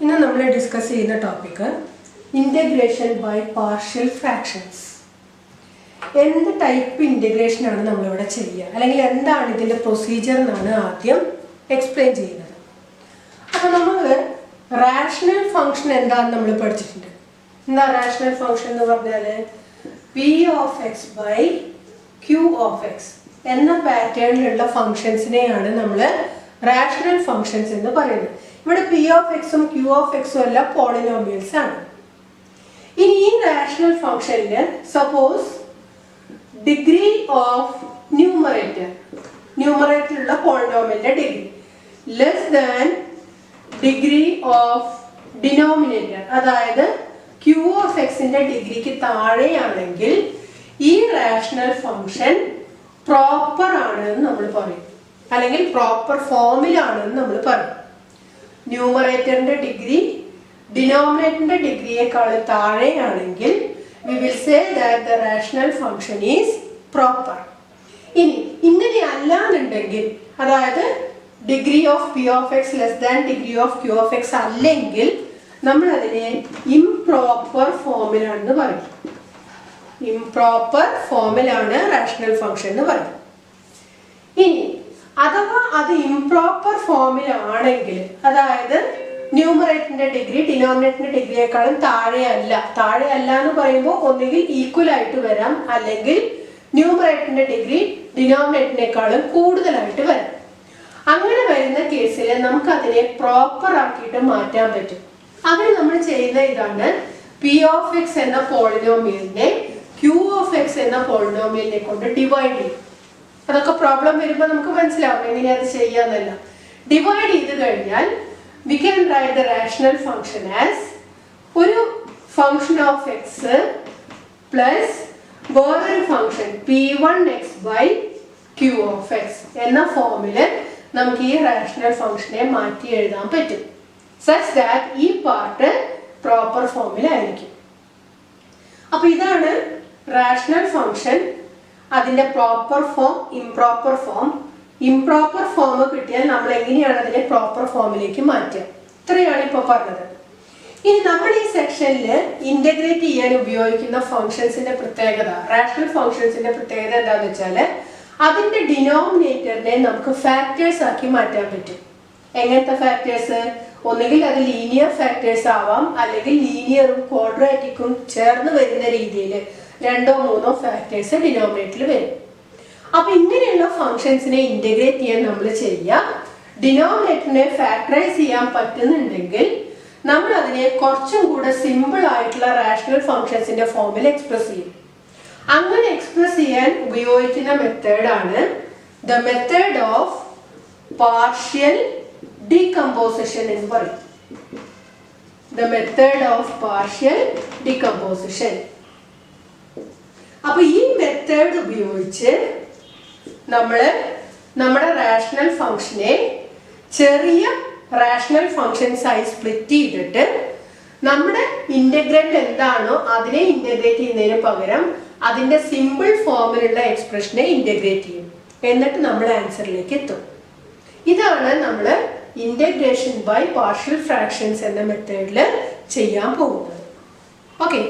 ഇന്ന് നമ്മൾ ഡിസ്കസ് ചെയ്യുന്ന topic integration by partial fractions. എന്ത് ടൈപ്പ് ഇൻ്റഗ്രേഷൻ ആണ് നമ്മളിവിടെ ചെയ്യുക, അല്ലെങ്കിൽ എന്താണ് ഇതിൻ്റെ പ്രൊസീജിയർ എന്നാണ് ആദ്യം എക്സ്പ്ലെയിൻ ചെയ്യുന്നത്. അപ്പോൾ നമ്മൾ റാഷണൽ ഫംഗ്ഷൻ എന്താണെന്ന് നമ്മൾ പഠിച്ചിട്ടുണ്ട്. എന്താ റാഷണൽ ഫംഗ്ഷൻ എന്ന് പറഞ്ഞാൽ P of X by Q of X എന്ന പാറ്റേണിലുള്ള ഫംഗ്ഷൻസിനെയാണ് നമ്മൾ റാഷണൽ ഫംഗ്ഷൻസ് എന്ന് പറയുന്നത്. ഇവിടെ പി ഓഫ് എക്സും ക്യൂ ഓഫ് എക്സും എല്ലാം പോളിനോമിയൽസ് ആണ്. ഇനി ഈ റാഷണൽ ഫംഗ്ഷനിൽ സപ്പോസ് ഡിഗ്രി ഓഫ് ന്യൂമറേറ്ററിലുള്ള പോളിനോമിയലിന്റെ degree less than degree of denominator, അതായത് ക്യൂ ഓഫ് എക്സിന്റെ ഡിഗ്രിക്ക് താഴെയാണെങ്കിൽ ഈ റാഷണൽ ഫംഗ്ഷൻ പ്രോപ്പർ ആണെന്ന് നമ്മൾ പറയും, അല്ലെങ്കിൽ പ്രോപ്പർ ഫോമിലാണെന്ന് നമ്മൾ പറയും. ന്യൂമറേറ്ററിന്റെ ഡിഗ്രി ഡിനോമിനേറ്ററിന്റെ ഡിഗ്രിയേക്കാൾ താഴെയാണെങ്കിൽ we will say that the rational function is proper. ഇനി ഇങ്ങനെ അല്ലാന്നുണ്ടെങ്കിൽ, അതായത് degree of P of X less than degree of Q of X അല്ലെങ്കിൽ നമ്മൾ അതിനെ ഇംപ്രോപ്പർ ഫോമിലാണെന്ന് പറയും. ഇംപ്രോപ്പർ ഫോമിലാണ് റാഷണൽ ഫംഗ്ഷൻ എന്ന് പറയും. ഇനി അഥവാ അത് ഇംപ്രോപ്പർ ഫോമിലാണെങ്കിൽ, അതായത് ന്യൂമറേറ്ററിന്റെ ഡിഗ്രി ഡിനോമിനേറ്ററിന്റെ ഡിഗ്രിയേക്കാളും താഴെയല്ല എന്ന് പറയുമ്പോൾ ഒന്നുകിൽ ഈക്വൽ ആയിട്ട് വരാം, അല്ലെങ്കിൽ ന്യൂമറേറ്ററിന്റെ ഡിഗ്രി ഡിനോമിനേറ്ററിനേക്കാളും കൂടുതലായിട്ട് വരാം. അങ്ങനെ വരുന്ന കേസിൽ നമുക്ക് അതിനെ പ്രോപ്പർ ആക്കിയിട്ട് മാറ്റാൻ പറ്റും. അതിന് നമ്മൾ ചെയ്യുന്ന ഇതാണ്, പി ഓഫ് എക്സ് എന്ന പോളിനോമിയലിനെ ക്യൂ ഓഫ് എക്സ് എന്ന പോളിനോമിയലിനെ കൊണ്ട് ഡിവൈഡ് ചെയ്യും. അതൊക്കെ പ്രോബ്ലം വരുമ്പോൾ നമുക്ക് മനസ്സിലാവും എങ്ങനെയാ അത് ചെയ്യാന്നല്ല. ഡിവൈഡ് ചെയ്ത് കഴിഞ്ഞാൽ we can write the rational function as ഒരു function of x plus വേറൊരു function p1x by q of x എന്ന ഫോമില് നമുക്ക് ഈ റാഷണൽ ഫംഗ്ഷനെ മാറ്റി എഴുതാൻ പറ്റും, such that ഈ പാർട്ട് പ്രോപ്പർ ഫോമിലായിരിക്കും. അപ്പൊ ഇതാണ് റാഷണൽ ഫംഗ്ഷൻ, അതിന്റെ proper form, improper form. Improper form കിട്ടിയാൽ നമ്മൾ എങ്ങനെയാണ് അതിനെ പ്രോപ്പർ ഫോമിലേക്ക് മാറ്റുക. ഇത്രയാണ് ഇപ്പോൾ പറഞ്ഞത്. ഇനി നമ്മൾ ഈ സെക്ഷനിൽ ഇന്റഗ്രേറ്റ് ചെയ്യാൻ ഉപയോഗിക്കുന്ന ഫംഗ്ഷൻസിന്റെ പ്രത്യേകത, റാഷണൽ ഫംഗ്ഷൻസിന്റെ പ്രത്യേകത എന്താണെന്ന് വെച്ചാൽ അതിന്റെ ഡിനോമിനേറ്ററിനെ നമുക്ക് ഫാക്ടേഴ്സ് ആക്കി മാറ്റാൻ പറ്റും. എങ്ങനത്തെ ഫാക്ടേഴ്സ്? ഒന്നുകിൽ അത് ലീനിയർ ഫാക്ടേഴ്സ് ആവാം, അല്ലെങ്കിൽ ലീനിയറും ക്വാഡ്രാറ്റിക്കും ചേർന്ന് വരുന്ന രീതിയിൽ 2 or 3 ഫാക്ടേഴ്സ് ഡിനോമിനേറ്ററിൽ വരും. അപ്പൊ ഇങ്ങനെയുള്ള ഫംഗ്ഷൻസിനെ ഇന്റഗ്രേറ്റ് ചെയ്യാൻ നമ്മൾ ചെയ്യുക, ഡിനോമിനേറ്ററിനെ ഫാക്ടറൈസ് ചെയ്യാൻ പറ്റുന്നുണ്ടെങ്കിൽ നമ്മൾ അതിനെ കുറച്ചും കൂടെ സിമ്പിൾ ആയിട്ടുള്ള റാഷണൽ ഫംഗ്ഷൻസിന്റെ ഫോമിൽ എക്സ്പ്രസ് ചെയ്യും. അങ്ങനെ എക്സ്പ്രസ് ചെയ്യാൻ ഉപയോഗിക്കുന്ന മെത്തേഡാണ് the method of partial decomposition എന്ന് പറയും. The method of partial decomposition. അപ്പൊ ഈ മെത്തേഡ് ഉപയോഗിച്ച് നമ്മുടെ റാഷണൽ ഫംഗ്ഷനെ ചെറിയ റാഷണൽ ഫംഗ്ഷൻസ് ആയി സ്പ്ലിറ്റ് ചെയ്തിട്ട് നമ്മുടെ ഇന്റഗ്രന്റ് എന്താണോ അതിനെ ഇന്റഗ്രേറ്റ് ചെയ്യുന്നതിന് പകരം അതിന്റെ സിമ്പിൾ ഫോമിലുള്ള എക്സ്പ്രഷനെ ഇന്റഗ്രേറ്റ് ചെയ്യും. എന്നിട്ട് നമ്മൾ ആൻസറിലേക്ക് എത്തും. ഇതാണ് നമ്മൾ ഇന്റഗ്രേഷൻ ബൈ പാർഷ്യൽ ഫ്രാക്ഷൻസ് എന്ന മെത്തേഡിൽ ചെയ്യാൻ പോകുന്നത്. ഓക്കെ,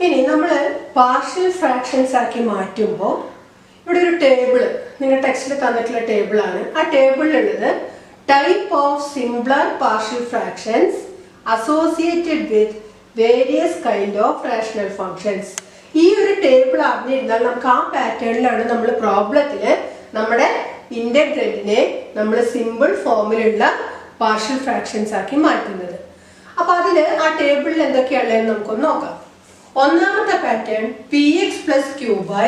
ഇനി നമ്മൾ പാർഷ്യൽ ഫ്രാക്ഷൻസ് ആക്കി മാറ്റുമ്പോൾ ഇവിടെ ഒരു ടേബിൾ നിങ്ങൾ ടെക്സ്റ്റിൽ തന്നിട്ടുള്ള ടേബിളാണ്. ആ ടേബിളിലുള്ളത് type of simpler partial fractions associated with various kind of rational functions. ഈ ഒരു ടേബിൾ അറിഞ്ഞിരുന്നാൽ നമുക്ക് ആ പാറ്റേണിലാണ് നമ്മൾ പ്രോബ്ലത്തിൽ നമ്മുടെ ഇന്റഗ്രന്റിനെ നമ്മൾ സിമ്പിൾ ഫോമിലുള്ള പാർഷ്യൽ ഫ്രാക്ഷൻസ് ആക്കി മാറ്റുന്നത്. അപ്പൊ അതിൽ ആ ടേബിളിൽ എന്തൊക്കെയുള്ളതെന്ന് നമുക്കൊന്ന് നോക്കാം. ഒന്നാമത്തെ pattern P X plus Q by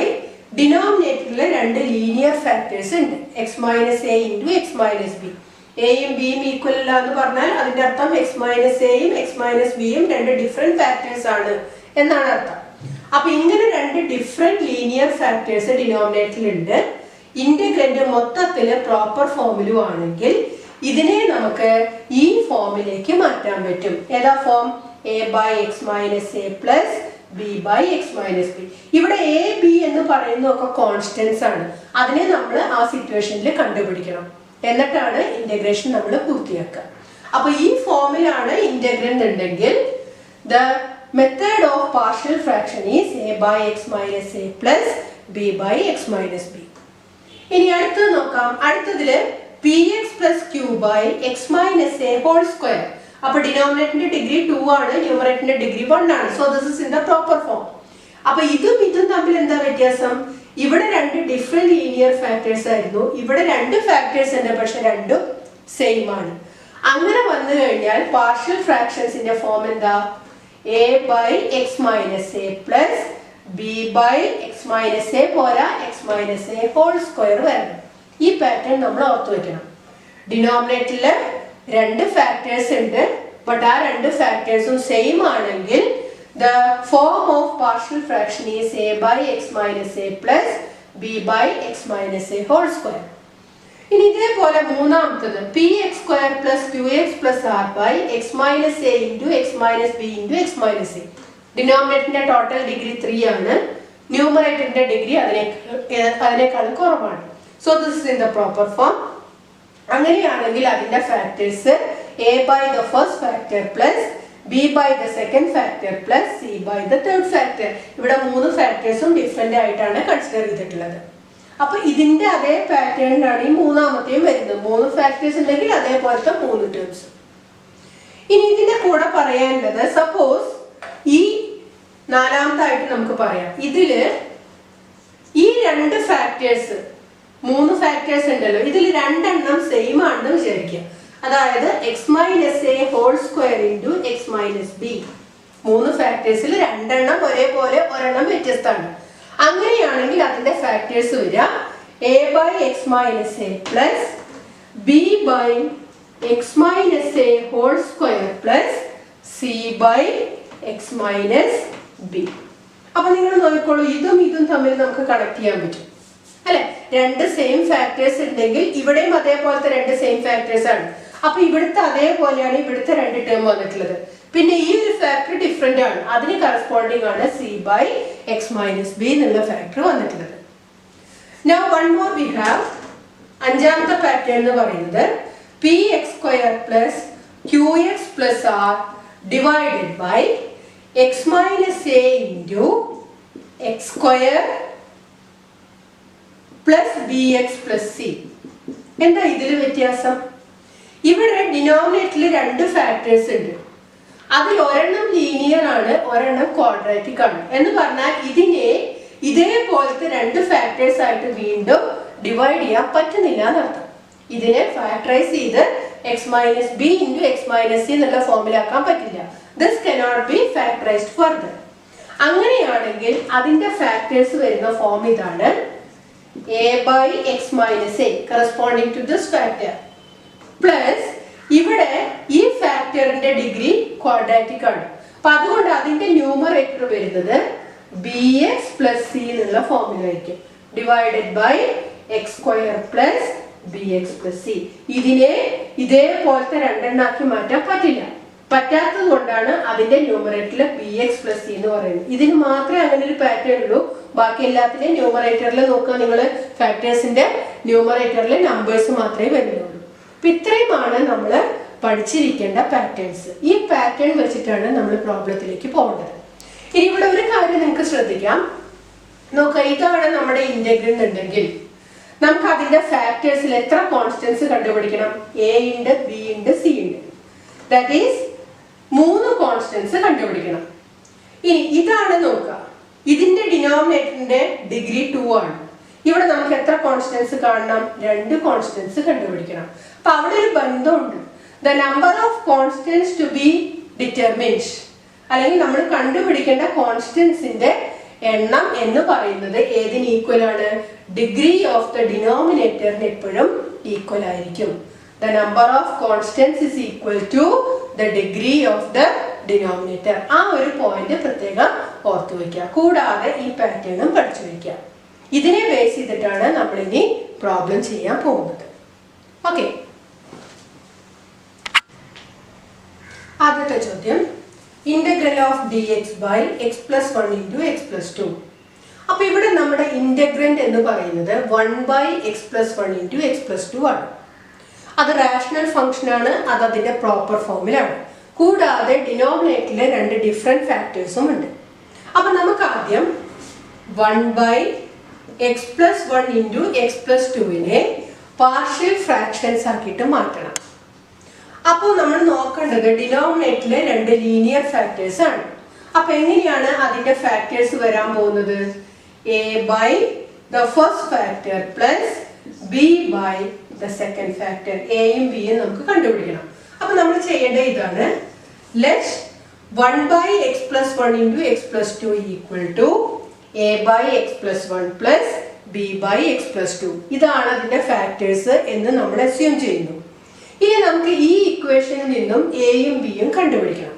ഡിനോമിനേറ്ററിലെ 2 ലീനിയർ ഫാക്ടേഴ്സ് ഉണ്ട്, X minus A into X minus B. എയും ബിയും ഈക്വൽ അല്ല എന്ന് പറഞ്ഞാൽ അതിന്റെ അർത്ഥം എക്സ് മൈനസ് എയും എക്സ് മൈനസ് ബിയും 2 ഡിഫറെന്റ് ഫാക്ടേഴ്സ് ആണ് എന്നാണ് അർത്ഥം. അപ്പൊ ഇങ്ങനെ 2 ഡിഫറെന്റ് ലീനിയർ ഫാക്ടേഴ്സ് ഡിനോമിനേറ്ററിൽ ഉണ്ട്. ഇന്റഗ്രന്റ് മൊത്തത്തില് പ്രോപ്പർ ഫോമിലും ആണെങ്കിൽ ഇതിനെ നമുക്ക് ഈ ഫോമിലേക്ക് മാറ്റാൻ പറ്റും. ഏതാ form? A by X minus A plus B by X minus B. ഇവിടെ എ ബി എന്ന് പറയുന്നതൊക്കെ കോൺസ്റ്റൻസ് ആണ്, അതിനെ നമ്മൾ ആ സിറ്റുവേഷനിൽ കണ്ടുപിടിക്കണം. എന്നിട്ടാണ് ഇന്റഗ്രേഷൻ നമ്മൾ പൂർത്തിയാക്കുക. അപ്പൊ ഈ ഫോമിലാണ് ഇന്റഗ്രന്റ് ഉണ്ടെങ്കിൽ the method of partial fraction is a by x minus a plus b by x minus b. ഇനി അടുത്തത് നോക്കാം. അടുത്തതില് px plus q by x minus a whole square. അപ്പൊ ഡിനോമിനേറ്ററിന്റെ ഡിഗ്രി 2 ആണ്, ന്യൂമറേറ്ററിന്റെ ഡിഗ്രി 1 ആണ്. So this is in the proper form. അപ്പൊ ഇതും തമ്മിൽ എന്താ വ്യത്യാസം? ഇവിടെ രണ്ട് ഡിഫറെന്റ് ലീനിയർ ഫാക്ടേഴ്സ് ആയിരുന്നു, ഇവിടെ രണ്ട് ഫാക്ടേഴ്സ് ഉണ്ട്, പക്ഷെ രണ്ടും സെയിം ആണ്. അങ്ങനെ വന്നു കഴിഞ്ഞാൽ പാർഷ്യൽ ഫ്രാക്ഷൻസിന്റെ ഫോം എന്താ? a by x minus a plus b by x minus a പോരാ x minus a whole square വരണം. ഈ പാറ്റേൺ നമ്മൾ ഓർത്തു വെക്കണം. ഡിനോമിനേറ്ററില് രണ്ട് ഫാക്ടേഴ്സ് ഉണ്ട്, ബട്ട് ആ രണ്ട് ഫാക്ടേഴ്സും സെയിം ആണെങ്കിൽ the form of partial fraction is a by x minus a plus b by x minus a whole square. ഇനി ഇതേപോലെ മൂന്നാമത്തത് px square plus qx plus r by x minus a into x minus b into x minus a. ഡിനോമിനേറ്ററിന്റെ total degree 3 ആണ്, ന്യൂമറേറ്ററിന്റെ degree അതിനേക്കാൾ കുറവാണ്. So this is in the proper form. അങ്ങനെയാണെങ്കിൽ അതിന്റെ factors a by the first factor plus b by the second factor plus c by the third factor. ഇവിടെ മൂന്ന് ഫാക്ടേഴ്സും different ആയിട്ടാണ് കൺസിഡർ ചെയ്തിട്ടുള്ളത്. അപ്പൊ ഇതിന്റെ അതേ പാറ്റേണിലാണ് ഈ മൂന്നാമത്തെയും വരുന്നത്. മൂന്ന് ഫാക്ടേഴ്സ് ഉണ്ടെങ്കിൽ അതേപോലത്തെ മൂന്ന് ടേംസ്. ഇനി ഇതിന്റെ കൂടെ പറയാനുള്ളത്, സപ്പോസ് ഈ നാലാമത്തായിട്ട് നമുക്ക് പറയാം, ഇതില് ഈ രണ്ട് ഫാക്ടേഴ്സ്, മൂന്ന് ഫാക്ടേഴ്സ് ഉണ്ടല്ലോ, ഇതിൽ രണ്ടെണ്ണം സെയിം ആണെന്ന് വിചാരിക്കുക. അതായത് x minus a whole square into x minus b. മൂന്ന് ഫാക്ടേഴ്സിൽ രണ്ടെണ്ണം ഒരേപോലെ, ഒരെണ്ണം വ്യത്യസ്തമാണ്. അങ്ങനെയാണെങ്കിൽ അതിന്റെ ഫാക്ടേഴ്സ് വരിക a by x minus a plus b by x minus a whole square plus c by x minus b. അപ്പൊ നിങ്ങൾ നോക്കിക്കോളൂ, ഇതും തമ്മിൽ നമുക്ക് കണക്ട് ചെയ്യാൻ പറ്റും അല്ലെ? രണ്ട് സെയിം ഫാക്ടേഴ്സ് ഉണ്ടെങ്കിൽ ഇവിടെയും അതേപോലത്തെ രണ്ട് സെയിം ഫാക്ടേഴ്സ് ആണ്. അപ്പൊ ഇവിടുത്തെ അതേപോലെയാണ് ഇവിടുത്തെ രണ്ട് ടേം വന്നിട്ടുള്ളത്. പിന്നെ ഈ ഒരു ഫാക്ടർ ഡിഫറെന്റ് ആണ്, അതിന് കറസ്പോണ്ടിങ് ആണ് c by x minus b എന്നുള്ള ഫാക്ടർ വന്നിട്ടുള്ളത്. Now one more we have. അഞ്ചാമത്തെ പാറ്റേൺ എന്ന് പറയുന്നത് px square plus qx plus r divided by x minus a into x square plus bx plus c. എന്താ ഇതിൽ വ്യത്യാസം? ഇവിടെ ഡിനോമിനേറ്ററിൽ രണ്ട് ഫാക്ടേഴ്സ് ഉണ്ട്, അതിൽ ഒരെണ്ണം ലീനിയർ ആണ്, ഒരെണ്ണം ക്വാഡ്രാറ്റിക് ആണ്. എന്ന് പറഞ്ഞാൽ ഇതിനെ ഇതേപോലത്തെ രണ്ട് ഫാക്ടേഴ്സ് ആയിട്ട് വീണ്ടും ഡിവൈഡ് ചെയ്യാൻ പറ്റുന്നില്ല എന്നർത്ഥം. ഇതിനെ ഫാക്ടറൈസ് ചെയ്ത് x minus b into x minus c എന്നുള്ള ഫോമിലാക്കാൻ പറ്റില്ല. This cannot be factorized further. അങ്ങനെയാണെങ്കിൽ അതിന്റെ ഫാക്ടേഴ്സ് വരുന്ന ഫോം ഇതാണ് a by x minus a corresponding to this factor plus ഇവിടെ ഈ ഫാക്ടറിന്റെ ഡിഗ്രി ക്വാഡ്രാറ്റിക് ആണ്. അപ്പൊ അതുകൊണ്ട് അതിന്റെ ന്യൂമറേറ്റർ വരുന്നത് bx plus c എന്നുള്ള ഫോമിലായിരിക്കും, divided by x square plus bx plus c. ഇതിനെ ഇതേപോലത്തെ രണ്ടെണ്ണാക്കി മാറ്റാൻ പറ്റില്ല. പറ്റാത്തത് കൊണ്ടാണ് അതിന്റെ ന്യൂമറേറ്ററിൽ bx plus c എന്ന് പറയുന്നത്. ഇതിന് മാത്രമേ അങ്ങനെ ഒരു പാറ്റേൺ ഉള്ളൂ. ബാക്കി എല്ലാത്തിന്റെയും ന്യൂമറേറ്ററിൽ നോക്കുക നിങ്ങൾ, ഫാക്ടേഴ്സിന്റെ ന്യൂമറേറ്ററിൽ നമ്പേഴ്സ് മാത്രമേ വരുന്നുള്ളൂ. അപ്പൊ ഇത്രയുമാണ് നമ്മൾ പഠിച്ചിരിക്കേണ്ട പാറ്റേൺസ്. ഈ പാറ്റേൺ വെച്ചിട്ടാണ് നമ്മൾ പ്രോബ്ലത്തിലേക്ക് പോകേണ്ടത്. ഇനി ഇവിടെ ഒരു കാര്യം നിങ്ങൾക്ക് ശ്രദ്ധിക്കാം, നോക്കുക, ഇതാണ് നമ്മുടെ ഇന്റഗ്രൽ ഉണ്ടെങ്കിൽ നമുക്ക് അതിന്റെ ഫാക്ടേഴ്സിൽ എത്ര കോൺസ്റ്റൻസ് കണ്ടുപിടിക്കണം? a ഉണ്ട്, b ഉണ്ട്, c ഉണ്ട്. ദാറ്റ് ഈസ് 3 കോൺസ്റ്റൻസ് കണ്ടുപിടിക്കണം. ഇനി ഇതാണ് നോക്കുക, ഇതിന്റെ ഡിനോമിനേറ്ററിന്റെ ഡിഗ്രി 2 ആണ്. ഇവിടെ നമുക്ക് എത്ര കോൺസ്റ്റൻസ് കാണണം? 2 കോൺസ്റ്റൻസ് കണ്ടുപിടിക്കണം. അപ്പൊ അവിടെ ഒരു ബന്ധമുണ്ട്. The number of constants to be determined, അല്ലെങ്കിൽ നമ്മൾ കണ്ടുപിടിക്കേണ്ട കോൺസ്റ്റൻസിന്റെ എണ്ണം എന്ന് പറയുന്നത് ഏതിന് ഈക്വൽ ആണ്? ഡിഗ്രി ഓഫ് ദ ഡിനോമിനേറ്ററിന് എപ്പോഴും ഈക്വൽ ആയിരിക്കും. The number of constants is equal to the degree of the denominator. ആ ഒരു പോയിന്റ് പ്രത്യേകം ഓർത്തു വയ്ക്കുക. കൂടാതെ ഈ പാറ്റേണും പഠിച്ചു വയ്ക്കുക. ഇതിനെ ബേസ് ചെയ്തിട്ടാണ് നമ്മൾ ഇനി പ്രോബ്ലം ചെയ്യാൻ പോകുന്നത്. ഓക്കെ, ആദ്യത്തെ ചോദ്യം, integral of dx by x plus 1 into x plus 2. അപ്പൊ ഇവിടെ നമ്മുടെ ഇന്റഗ്രന്റ് എന്ന് പറയുന്നത് 1 by x plus 1 into x plus 2 ആണ്. അത് റാഷണൽ ഫംഗ്ഷൻ ആണ്, അത് അതിന്റെ പ്രോപ്പർ ഫോമിലാണ്. കൂടാതെ ഡിനോമിനേറ്ററിലെ 2 ഡിഫറെന്റ് ഫാക്ടേഴ്സും ഉണ്ട്. അപ്പൊ നമുക്ക് ആദ്യം 1/x+1 ഇൻറ്റു x+2നെ പാർഷ്യൽ ഫ്രാക്ഷൻസ് ആക്കിയിട്ട് മാറ്റണം. അപ്പോൾ നമ്മൾ നോക്കേണ്ടത് ഡിനോമിനേറ്ററിലെ 2 ലീനിയർ ഫാക്ടേഴ്സ് ആണ്. അപ്പൊ എങ്ങനെയാണ് അതിന്റെ ഫാക്ടേഴ്സ് വരാൻ പോകുന്നത്? a by the first factor plus b by the second factor. എയും ബിയും നമുക്ക് കണ്ടുപിടിക്കണം. അപ്പൊ നമ്മൾ ചെയ്യേണ്ടത് ഇതാണ്. let 1/x+1 into x+2 equal to a by x+1 plus b by x+2. ഇതാണ് അതിന്റെ ഫാക്ടേഴ്സ് എന്ന് നമ്മൾ അസ്യൂം ചെയ്യുന്നു. ഇനി നമുക്ക് ഈ ഇക്വേഷനിൽ നിന്നും എയും ബിയും കണ്ടുപിടിക്കണം.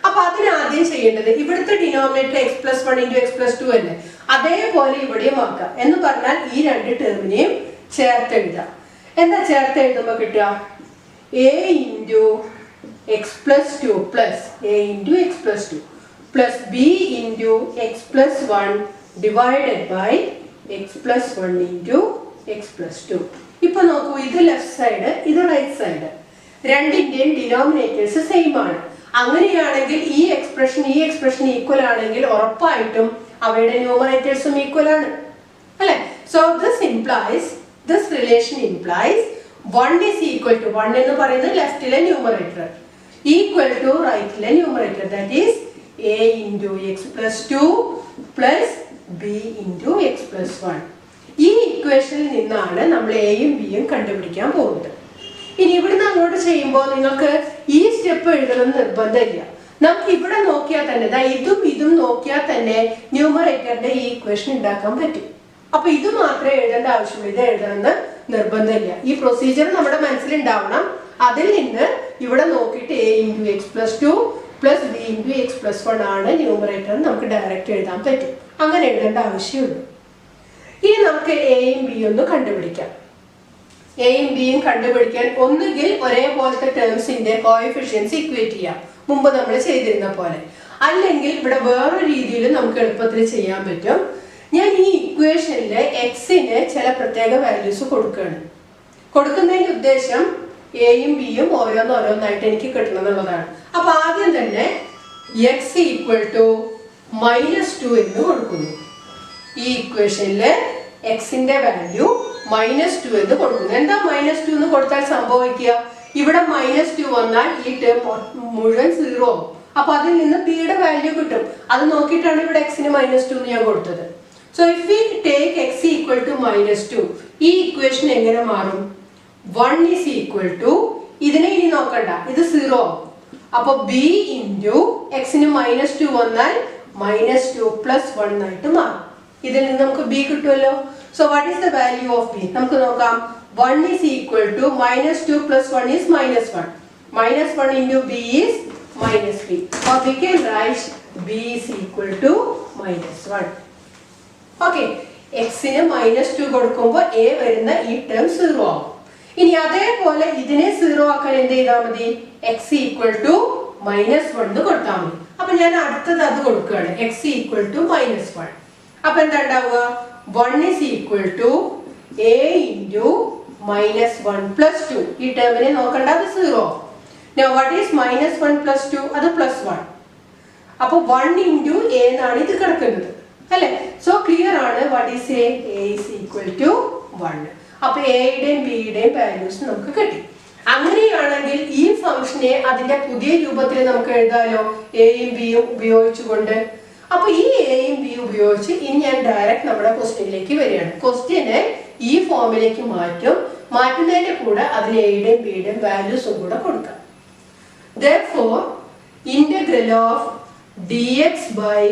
അപ്പൊ അതിനാദ്യം ചെയ്യേണ്ടത് ഇവിടുത്തെ ഡിനോമിനേറ്റർ x+1 into x+2 അല്ലേ, അതേപോലെ ഇവിടെയും ആക്കാം. എന്ന് പറഞ്ഞാൽ ഈ 2 ടേമിനെയും ചേർത്ത് എഴുതാം. എന്താ ചേർത്ത് എഴുതുമ്പോൾ കിട്ടുക? a into x+2 plus a into x+2 plus b into x+1 divided by x+1 into x+2. ഇപ്പൊ നോക്കൂ, ഇത് ലെഫ്റ്റ് സൈഡ്, ഇത് റൈറ്റ് സൈഡ്, രണ്ടിന്റെയും ഡിനോമിനേറ്റേഴ്സ് സെയിം ആണ്. അങ്ങനെയാണെങ്കിൽ ഈ എക്സ്പ്രഷൻ ഈക്വൽ ആണെങ്കിൽ ഉറപ്പായിട്ടും അവയുടെ ന്യൂമറേറ്റേഴ്സും ഈക്വൽ ആണ് അല്ലെ? So this relation implies 1 is equal to 1 എന്ന് പറയുന്നത് ലെഫ്റ്റിലെ ന്യൂമറേറ്റർ ഈക്വൽ ടു റൈറ്റിലെ numerator, that is a into x+2 plus b into x+1. ഈ ഇക്വേഷനിൽ നിന്നാണ് നമ്മൾ എയും ബിയും കണ്ടുപിടിക്കാൻ പോകുന്നത്. ഇനി ഇവിടുന്ന് അങ്ങോട്ട് ചെയ്യുമ്പോൾ നിങ്ങൾക്ക് ഈ സ്റ്റെപ്പ് എഴുതണം നിർബന്ധമില്ല. നമുക്ക് ഇവിടെ നോക്കിയാൽ തന്നെ ഇതും നോക്കിയാൽ തന്നെ ന്യൂമറേറ്ററിന്റെ ഈ ഇക്വേഷൻ ഉണ്ടാക്കാൻ പറ്റും. അപ്പൊ ഇത് മാത്രമേ എഴുതേണ്ട ആവശ്യമുള്ളൂ, ഇത് എഴുതണമെന്ന് നിർബന്ധമില്ല. ഈ പ്രൊസീജിയർ നമ്മുടെ മനസ്സിലുണ്ടാവണം. അതിൽ നിന്ന് ഇവിടെ നോക്കിയിട്ട് a into x+2 plus b into x+1 ആണ് ന്യൂമറേറ്റർ നമുക്ക് ഡയറക്റ്റ് എഴുതാൻ പറ്റും. അങ്ങനെ എഴുതേണ്ട ആവശ്യമുള്ളൂ. ഇനി നമുക്ക് എയും ബിയും ഒന്ന് കണ്ടുപിടിക്കാം. എയും ബിയും കണ്ടുപിടിക്കാൻ ഒന്നുകിൽ ഒരേപോലത്തെ ടേംസിന്റെ കോഎഫിഷ്യൻസ് ഇക്വേറ്റ് ചെയ്യാം, മുമ്പ് നമ്മൾ ചെയ്തിരുന്ന പോലെ. അല്ലെങ്കിൽ ഇവിടെ വേറൊരു രീതിയിൽ നമുക്ക് എളുപ്പത്തിൽ ചെയ്യാൻ പറ്റും. ഞാൻ ഈ ഇക്വേഷനിലെ എക്സിന് ചില പ്രത്യേക വാല്യൂസ് കൊടുക്കുന്നതിന്റെ ഉദ്ദേശം എയും ബിയും ഓരോന്നായിട്ട് എനിക്ക് കിട്ടണം എന്നുള്ളതാണ്. അപ്പൊ ആദ്യം തന്നെ x ഈക്വൽ ടു -2 എന്ന് കൊടുക്കുന്നു. ഈ ഇക്വേഷനിലെ എക്സിന്റെ വാല്യൂ -2 എന്ന് കൊടുക്കുന്നു. എന്താ -2 എന്ന് കൊടുത്താൽ സംഭവിക്കുക? ഇവിടെ -2 വന്നാൽ ഈ ടേം മുഴുവൻ 0 ആവും. അപ്പൊ അതിൽ നിന്ന് ബിയുടെ വാല്യൂ കിട്ടും. അത് നോക്കിയിട്ടാണ് ഇവിടെ എക്സിന് -2 എന്ന് ഞാൻ കൊടുത്തത്. So if we take x equal to -2, ഈ ഇക്വേഷൻ എങ്ങനെ മാറും? 1 is equal to, ഇതിനെ ഇനി നോക്കണ്ട, ഇത് 0 ആവും. അപ്പൊ b ഇൻറ്റു എക്സിന് -2 വന്നാൽ -2 plus 1 ആയിട്ട് മാറും. ഇതിൽ നിന്ന് നമുക്ക് b കിട്ടുമല്ലോ. So what is the value of b? നമുക്ക് നോക്കാം. 1 is equal to -2 plus 1 is -1. -1 into b is -b. Or we can write b is equal to -1. Okay, x-ന് -2 കൊടുക്കുമ്പോൾ a വരുന്ന ഈ ടേം 0 ആവും. ഇനി അതേപോലെ ഇതിനെ 0 ആക്കാൻ എന്ത് ചെയ്താൽ മതി? x ഈക്വൽ ടു -1 എന്ന് കൊടുത്താൽ മതി. അപ്പൊ ഞാൻ അടുത്തത് അത് കൊടുക്കുകയാണ്, x ഈക്വൽ ടു -1. അപ്പൊ എന്താ ഉണ്ടാവുക? 1 is equal to a into -1 plus 2. ഈ ടേമിനെ നോക്കണ്ട, അത് 0. Now what is -1 plus 2? അത് +1. അപ്പൊ 1 into a എന്നാണ് ഇത് കിടക്കുന്നത് അല്ലെ? സോ ക്ലിയർ ആണ്. what is a? a is equal to 1. അപ്പൊ എയുടെയും ബിയുടെയും വാല്യൂസ് നമുക്ക് കിട്ടി. അങ്ങനെയാണെങ്കിൽ ഈ ഫംഗ്ഷനെ അതിന്റെ പുതിയ രൂപത്തിൽ നമുക്ക് എഴുതാലോ, എയും ബിയും ഉപയോഗിച്ചുകൊണ്ട്. അപ്പൊ ഈ എയും ബി ഉപയോഗിച്ച് ഇനി ഞാൻ ഡയറക്റ്റ് നമ്മുടെ ക്വസ്റ്റ്യനിലേക്ക് വരികയാണ്. ക്വസ്റ്റ്യനെ ഈ ഫോമിലേക്ക് മാറ്റുന്നതിന്റെ കൂടെ അതിൽ എയുടെയും ബിയുടെയും വാല്യൂസും കൂടെ കൊടുക്കാം. Therefore, integral of dx by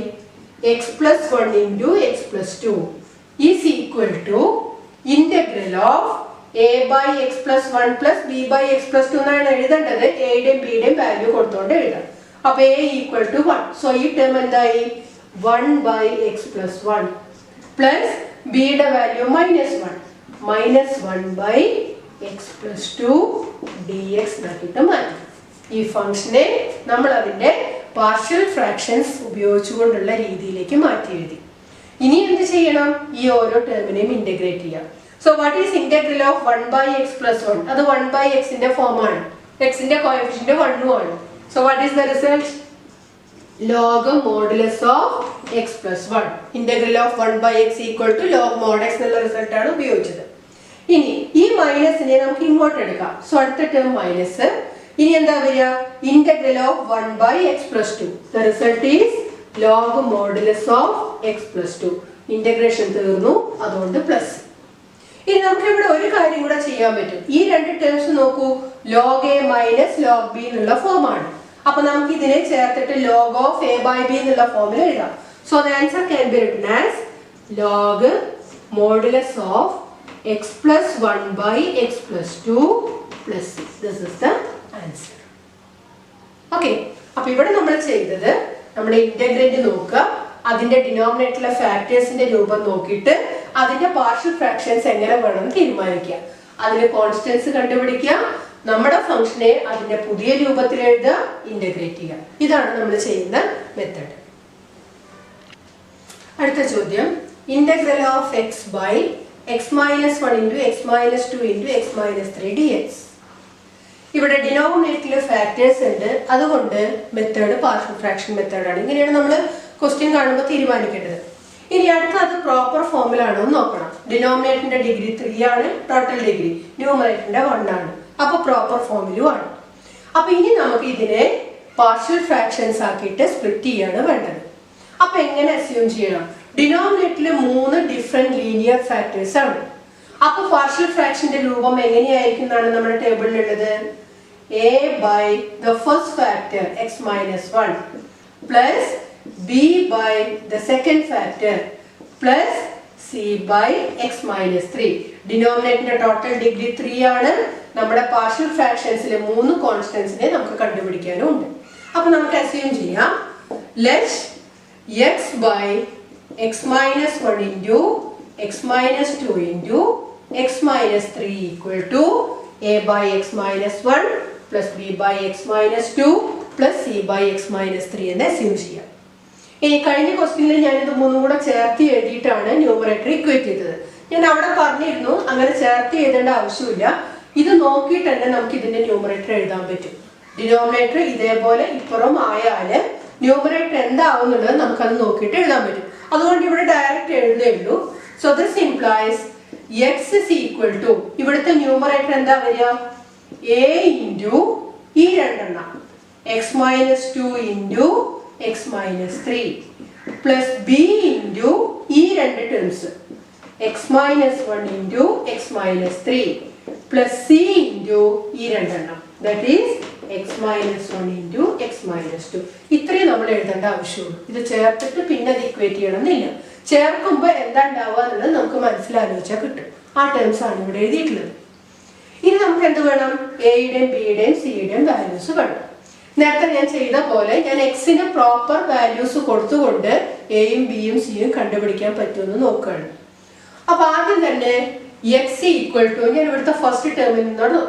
x+1 into x+2 is equal to integral of a by x+1 plus b by x+2 എന്നാണ് എഴുതേണ്ടത്. എയുടെയും ബിയുടെയും വാല്യൂ കൊടുത്തോണ്ട് എഴുതാം. അപ്പൊ a ഈക്വൽ ടു 1. സോ ഈ ടേം എന്തായി? 1 by x+1 plus ബിയുടെ value -1 by x+2 dx bracket മാറ്റി. ഈ ഫംഗ്ഷനെ നമ്മൾ അതിന്റെ പാർഷ്യൽ ഫ്രാക്ഷൻസ് ഉപയോഗിച്ചുകൊണ്ടുള്ള രീതിയിലേക്ക് മാറ്റി എഴുതി. ഇനി എന്ത് ചെയ്യണം? ഈ ഓരോ ടേമിനെയും ഇന്റഗ്രേറ്റ് ചെയ്യാം. So what is integral of 1 by x plus 1? അത് 1 by x ന്റെ ഫോം ആണ്. x ന്റെ കോഎഫിഷ്യന്റ് 1 ആണ്. So what is the result? Log modulus of x plus 1. Integral of 1 by x equal to log mod x എന്നുള്ള result ആണ് ഉപയോഗിച്ചത്. ഇനി ഈ മൈനസിനെ നമുക്ക് ഇങ്ങോട്ട് എടുക്കാം. സോ അടുത്ത ടേം മൈനസ്. ഇനി എന്താ വരിക? Integral of 1 by x plus 2. The result is log modulus of x plus 2. Integration തീർന്നു, അതുകൊണ്ട് പ്ലസ്. ഇനി നമുക്ക് ഇവിടെ ഒരു കാര്യം കൂടെ ചെയ്യാൻ പറ്റും. ഈ രണ്ട് ടേംസ് നോക്കൂ, log a minus log b എന്നുള്ള ഫോം ആണ്. അപ്പൊ നമുക്ക് ഇതിനെ ചേർത്തിട്ട് log of a by b എന്നുള്ള ഫോമിൽ എഴുതാം. So the answer can be written as log modulus of x plus 1 by x plus 2 plus 6. This is the answer. Okay. അപ്പൊ ഇവിടെ നമ്മൾ ചെയ്തത് നമ്മുടെ ഇന്റഗ്രന്റ് നോക്കുക, അതിന്റെ ഡിനോമിനേറ്ററിലെ ഫാക്ടേഴ്സിന്റെ രൂപം നോക്കിയിട്ട് അതിന്റെ പാർഷ്യൽ ഫ്രാക്ഷൻസ് എങ്ങനെ വേണമെന്ന് തീരുമാനിക്കുക. അതിന് കോൺസ്റ്റൻസ് കണ്ടുപിടിക്കുക, നമ്മുടെ ഫംഗ്ഷനെ അതിന്റെ പുതിയ രൂപത്തിൽ എഴുതുക, ഇന്റഗ്രേറ്റ് ചെയ്യുക. ഇതാണ് നമ്മൾ ചെയ്യുന്ന മെത്തേഡ്. അടുത്ത ചോദ്യം, integral of X by X minus 1 into X minus 2 into X minus 3 D X. ഇവിടെ ഡിനോമിനേറ്ററിൽ ഫാക്ടേഴ്സ് ഉണ്ട്, അതുകൊണ്ട് മെത്തേഡ് പാർഷ്യൽ ഫ്രാക്ഷൻ മെത്തേഡാണ്. ഇങ്ങനെയാണ് നമ്മൾ ക്വസ്റ്റ്യൻ കാണുമ്പോൾ തീരുമാനിക്കേണ്ടത്. ഇനി അടുത്തത് പ്രോപ്പർ ഫോമിലാണോ എന്ന് നോക്കണം. ഡിനോമിനേറ്ററിന്റെ ഡിഗ്രി 3 ആണ്, ടോട്ടൽ ഡിഗ്രി ന്യൂമറേറ്ററിന്റെ 1 ആണ്. അപ്പൊ പ്രോപ്പർ ഫോമിലും ആണ്. അപ്പൊ ഇനി നമുക്ക് ഇതിനെ പാർഷ്യൽ ഫ്രാക്ഷൻസ് ആക്കിയിട്ട് സ്പ്ലിറ്റ് ചെയ്യാണ് വേണ്ടത്. അപ്പൊ എങ്ങനെ അസ്യൂം ചെയ്യണം? ഡിനോമിനേറ്ററിൽ 3 ഡിഫറെന്റ് ലീനിയർ ഫാക്ടേഴ്സ് ആണ്. അപ്പൊ പാർഷ്യൽ ഫ്രാക്ഷന്റെ രൂപം എങ്ങനെയായിരിക്കും എന്നാണ് നമ്മുടെ ടേബിളിലുള്ളത്. a by the first factor x minus 1 plus b by the second factor plus c by x minus 3. ഡിനോമിനേറ്ററിന്റെ ടോട്ടൽ ഡിഗ്രി 3 ആണ്. നമ്മുടെ പാർഷ്യൽ ഫ്രാക്ഷൻസിലെ 3 കോൺസ്റ്റന്റ്സിനെ നമുക്ക് കണ്ടുപിടിക്കാനും ഉണ്ട്. അപ്പൊ നമുക്ക് അസ്യൂം ചെയ്യാം, let x by x minus 1 into x minus 2 into x minus 3 equal to a by x minus 1 plus b by x minus 2 plus c by x minus 3 എന്ന് assume ചെയ്യാം. ഇനി കഴിഞ്ഞ ക്വസ്റ്റ്യനിൽ ഞാനിത് 3 കൂടെ ചേർത്ത് എഴുതിയിട്ടാണ് ന്യൂമറേറ്റർ ഇക്വേറ്റ് ചെയ്തത്. ഞാൻ അവിടെ പറഞ്ഞിരുന്നു അങ്ങനെ ചേർത്ത് എഴുതേണ്ട ആവശ്യമില്ല, ഇത് നോക്കിയിട്ട് തന്നെ നമുക്ക് ഇതിന്റെ ന്യൂമറേറ്റർ എഴുതാൻ പറ്റും. ഡിനോമിനേറ്റർ ഇതേപോലെ ഇപ്പുറം ആയാല് ന്യൂമറേറ്റർ എന്താവുന്നുള്ളത് നമുക്കത് നോക്കിയിട്ട് എഴുതാൻ പറ്റും. അതുകൊണ്ട് ഇവിടെ ഡയറക്റ്റ് എഴുതേ ഉള്ളൂ. So this implies x is equal to, ഇവിടുത്തെ ന്യൂമറേറ്റർ എന്താ വരിക? a ഇൻറ്റു ഈ രണ്ടെണ്ണം x minus 2 into x minus 3 plus b into ഈ രണ്ട് terms x minus 1 into x minus 3 plus c into ഈ രണ്ടെണ്ണം that is x minus 1 into x minus 2. ഇത്രയും നമ്മൾ എഴുതേണ്ട ആവശ്യമുള്ളൂ. ഇത് ചേർത്തിട്ട് പിന്നെ അത് ഇക്വേറ്റ് ചെയ്യണമെന്നില്ല. ചേർക്കുമ്പോൾ എന്താ ഉണ്ടാവുക എന്നുള്ളത് നമുക്ക് മനസ്സിലാലോചിച്ചാൽ കിട്ടും. ആ ടേംസ് ആണ് ഇവിടെ എഴുതിയിട്ടുള്ളത്. ഇനി നമുക്ക് എന്ത് വേണം? എയുടെയും ബിയുടെയും സിയുടെയും വാല്യൂസ് വേണം. നേരത്തെ ഞാൻ ചെയ്ത പോലെ ഞാൻ എക്സിന് പ്രോപ്പർ വാല്യൂസ് കൊടുത്തുകൊണ്ട് എയും ബിയും സിയും കണ്ടുപിടിക്കാൻ പറ്റുമെന്ന് നോക്കുകയാണ്. അപ്പൊ ആദ്യം തന്നെ എക്സ് ഈക്വൽ ടു, ഞാൻ ഇവിടുത്തെ ഫസ്റ്റ് ടേമിൽ നിന്നാണ്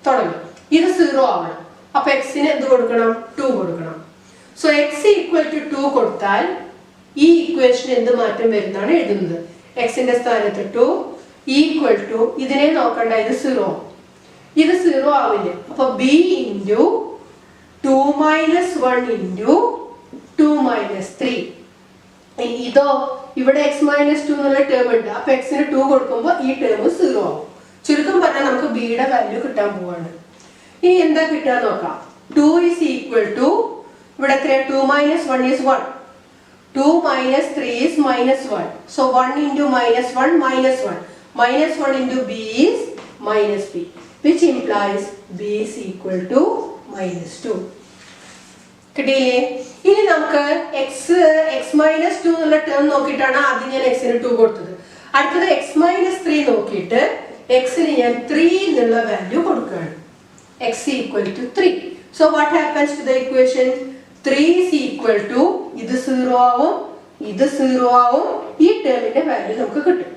തുടങ്ങും. ഇത് 0 ആവണം. അപ്പൊ എക്സിന് എന്ത് കൊടുക്കണം? 2 കൊടുക്കണം. സോ എക്സ് ഈക്വൽ ടു 2 കൊടുത്താൽ ഈ ഇക്വേഷൻ എന്ത് മാറ്റം വരുന്നതാണ് എഴുതുന്നത്. എക്സിന്റെ സ്ഥാനത്ത് 2 ഈക്വൽ ടു, ഇതിനെ നോക്കണ്ട, ഇത് 0, ഇത് 0 ആവില്ല. അപ്പൊ B into 2 minus 1 into 2 minus 3. ഇതോ ഇവിടെ x minus 2 എന്നുള്ള ടേം ഉണ്ട്. അപ്പൊ എക്സിന് 2 കൊടുക്കുമ്പോൾ ഈ ടേം 0 ആവും. ചുരുക്കം പറഞ്ഞാൽ നമുക്ക് ബിയുടെ വാല്യൂ കിട്ടാൻ പോവാണ്. ഇനി എന്താ കിട്ടാൻ നോക്കാം. 2 is equal to, ഇവിടെ എത്രയാ? 2 minus 1 is 1. 2 minus 3 is minus 1. So 1 into minus 1 minus 1. Minus 1 into b is minus b, which implies b is equal to minus 2. കിട്ടിയില്ലേ? ഇനി നമുക്ക് x minus 2 എന്നുള്ള ടേം നോക്കിയിട്ടാണ് ആദ്യം ഞാൻ x ന് 2 കൊടുത്തത്. അടുത്തത് x minus 3 നോക്കിയിട്ട് x ന് ഞാൻ 3 എന്നുള്ള വാല്യൂ കൊടുക്കുകയാണ്. x equal to 3. So what happens to the equation? 3 is equal to, ഇത് 0 ആവും, ഇത് 0 ആവും, ഈ ടേമിന്റെ വാല്യൂ നമുക്ക് കിട്ടും.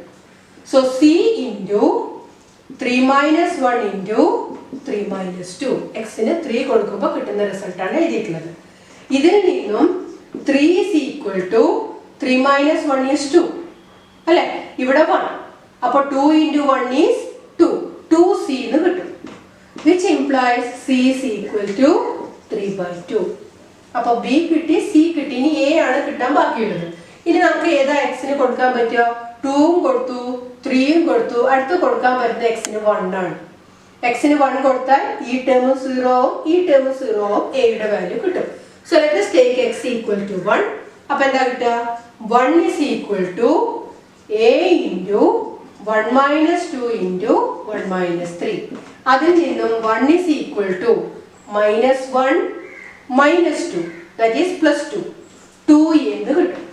So c into 3 minus 1 into 3 minus 2. x ന് 3 കൊടുക്കുമ്പോൾ കിട്ടുന്ന റിസൾട്ടാണ് എഴുതിയിട്ടുള്ളത്. ഇതിൽ നിന്നും 3 is equal to 3 minus 1 is 2 അല്ലെ? ഇവിടെ 1, അപ്പോൾ 2 into 1 is 2. 2c എന്ന് കിട്ടും. Which implies c is equal to 3/2. അപ്പോൾ b കിട്ടി, c കിട്ടി. ഇനി a ആണ് കിട്ടാൻ ബാക്കിയുള്ളത്. ഇനി നമുക്ക് ഏതാ xന് കൊടുക്കാൻ പറ്റുക? 2ഉം കൊടുത്തു, 3ഉം കൊടുത്തു. അടുത്ത് കൊടുക്കാൻ പറ്റുന്ന xന് 1 ആണ്. xന് 1 കൊടുത്താൽ ഈ ടേമും 0 ആവും, ഈ ടേമും 0 ആവും, a യുടെ വാല്യൂ കിട്ടും. So let us take x equal to 1. അപ്പോൾ എന്താ കിട്ടുക? 1 is equal to a into 1 minus 2 into 1 minus 3. അതിൽ നിന്നും 1 is equal to minus 1 minus 2, that is plus 2. 2a എന്ന് കിട്ടും.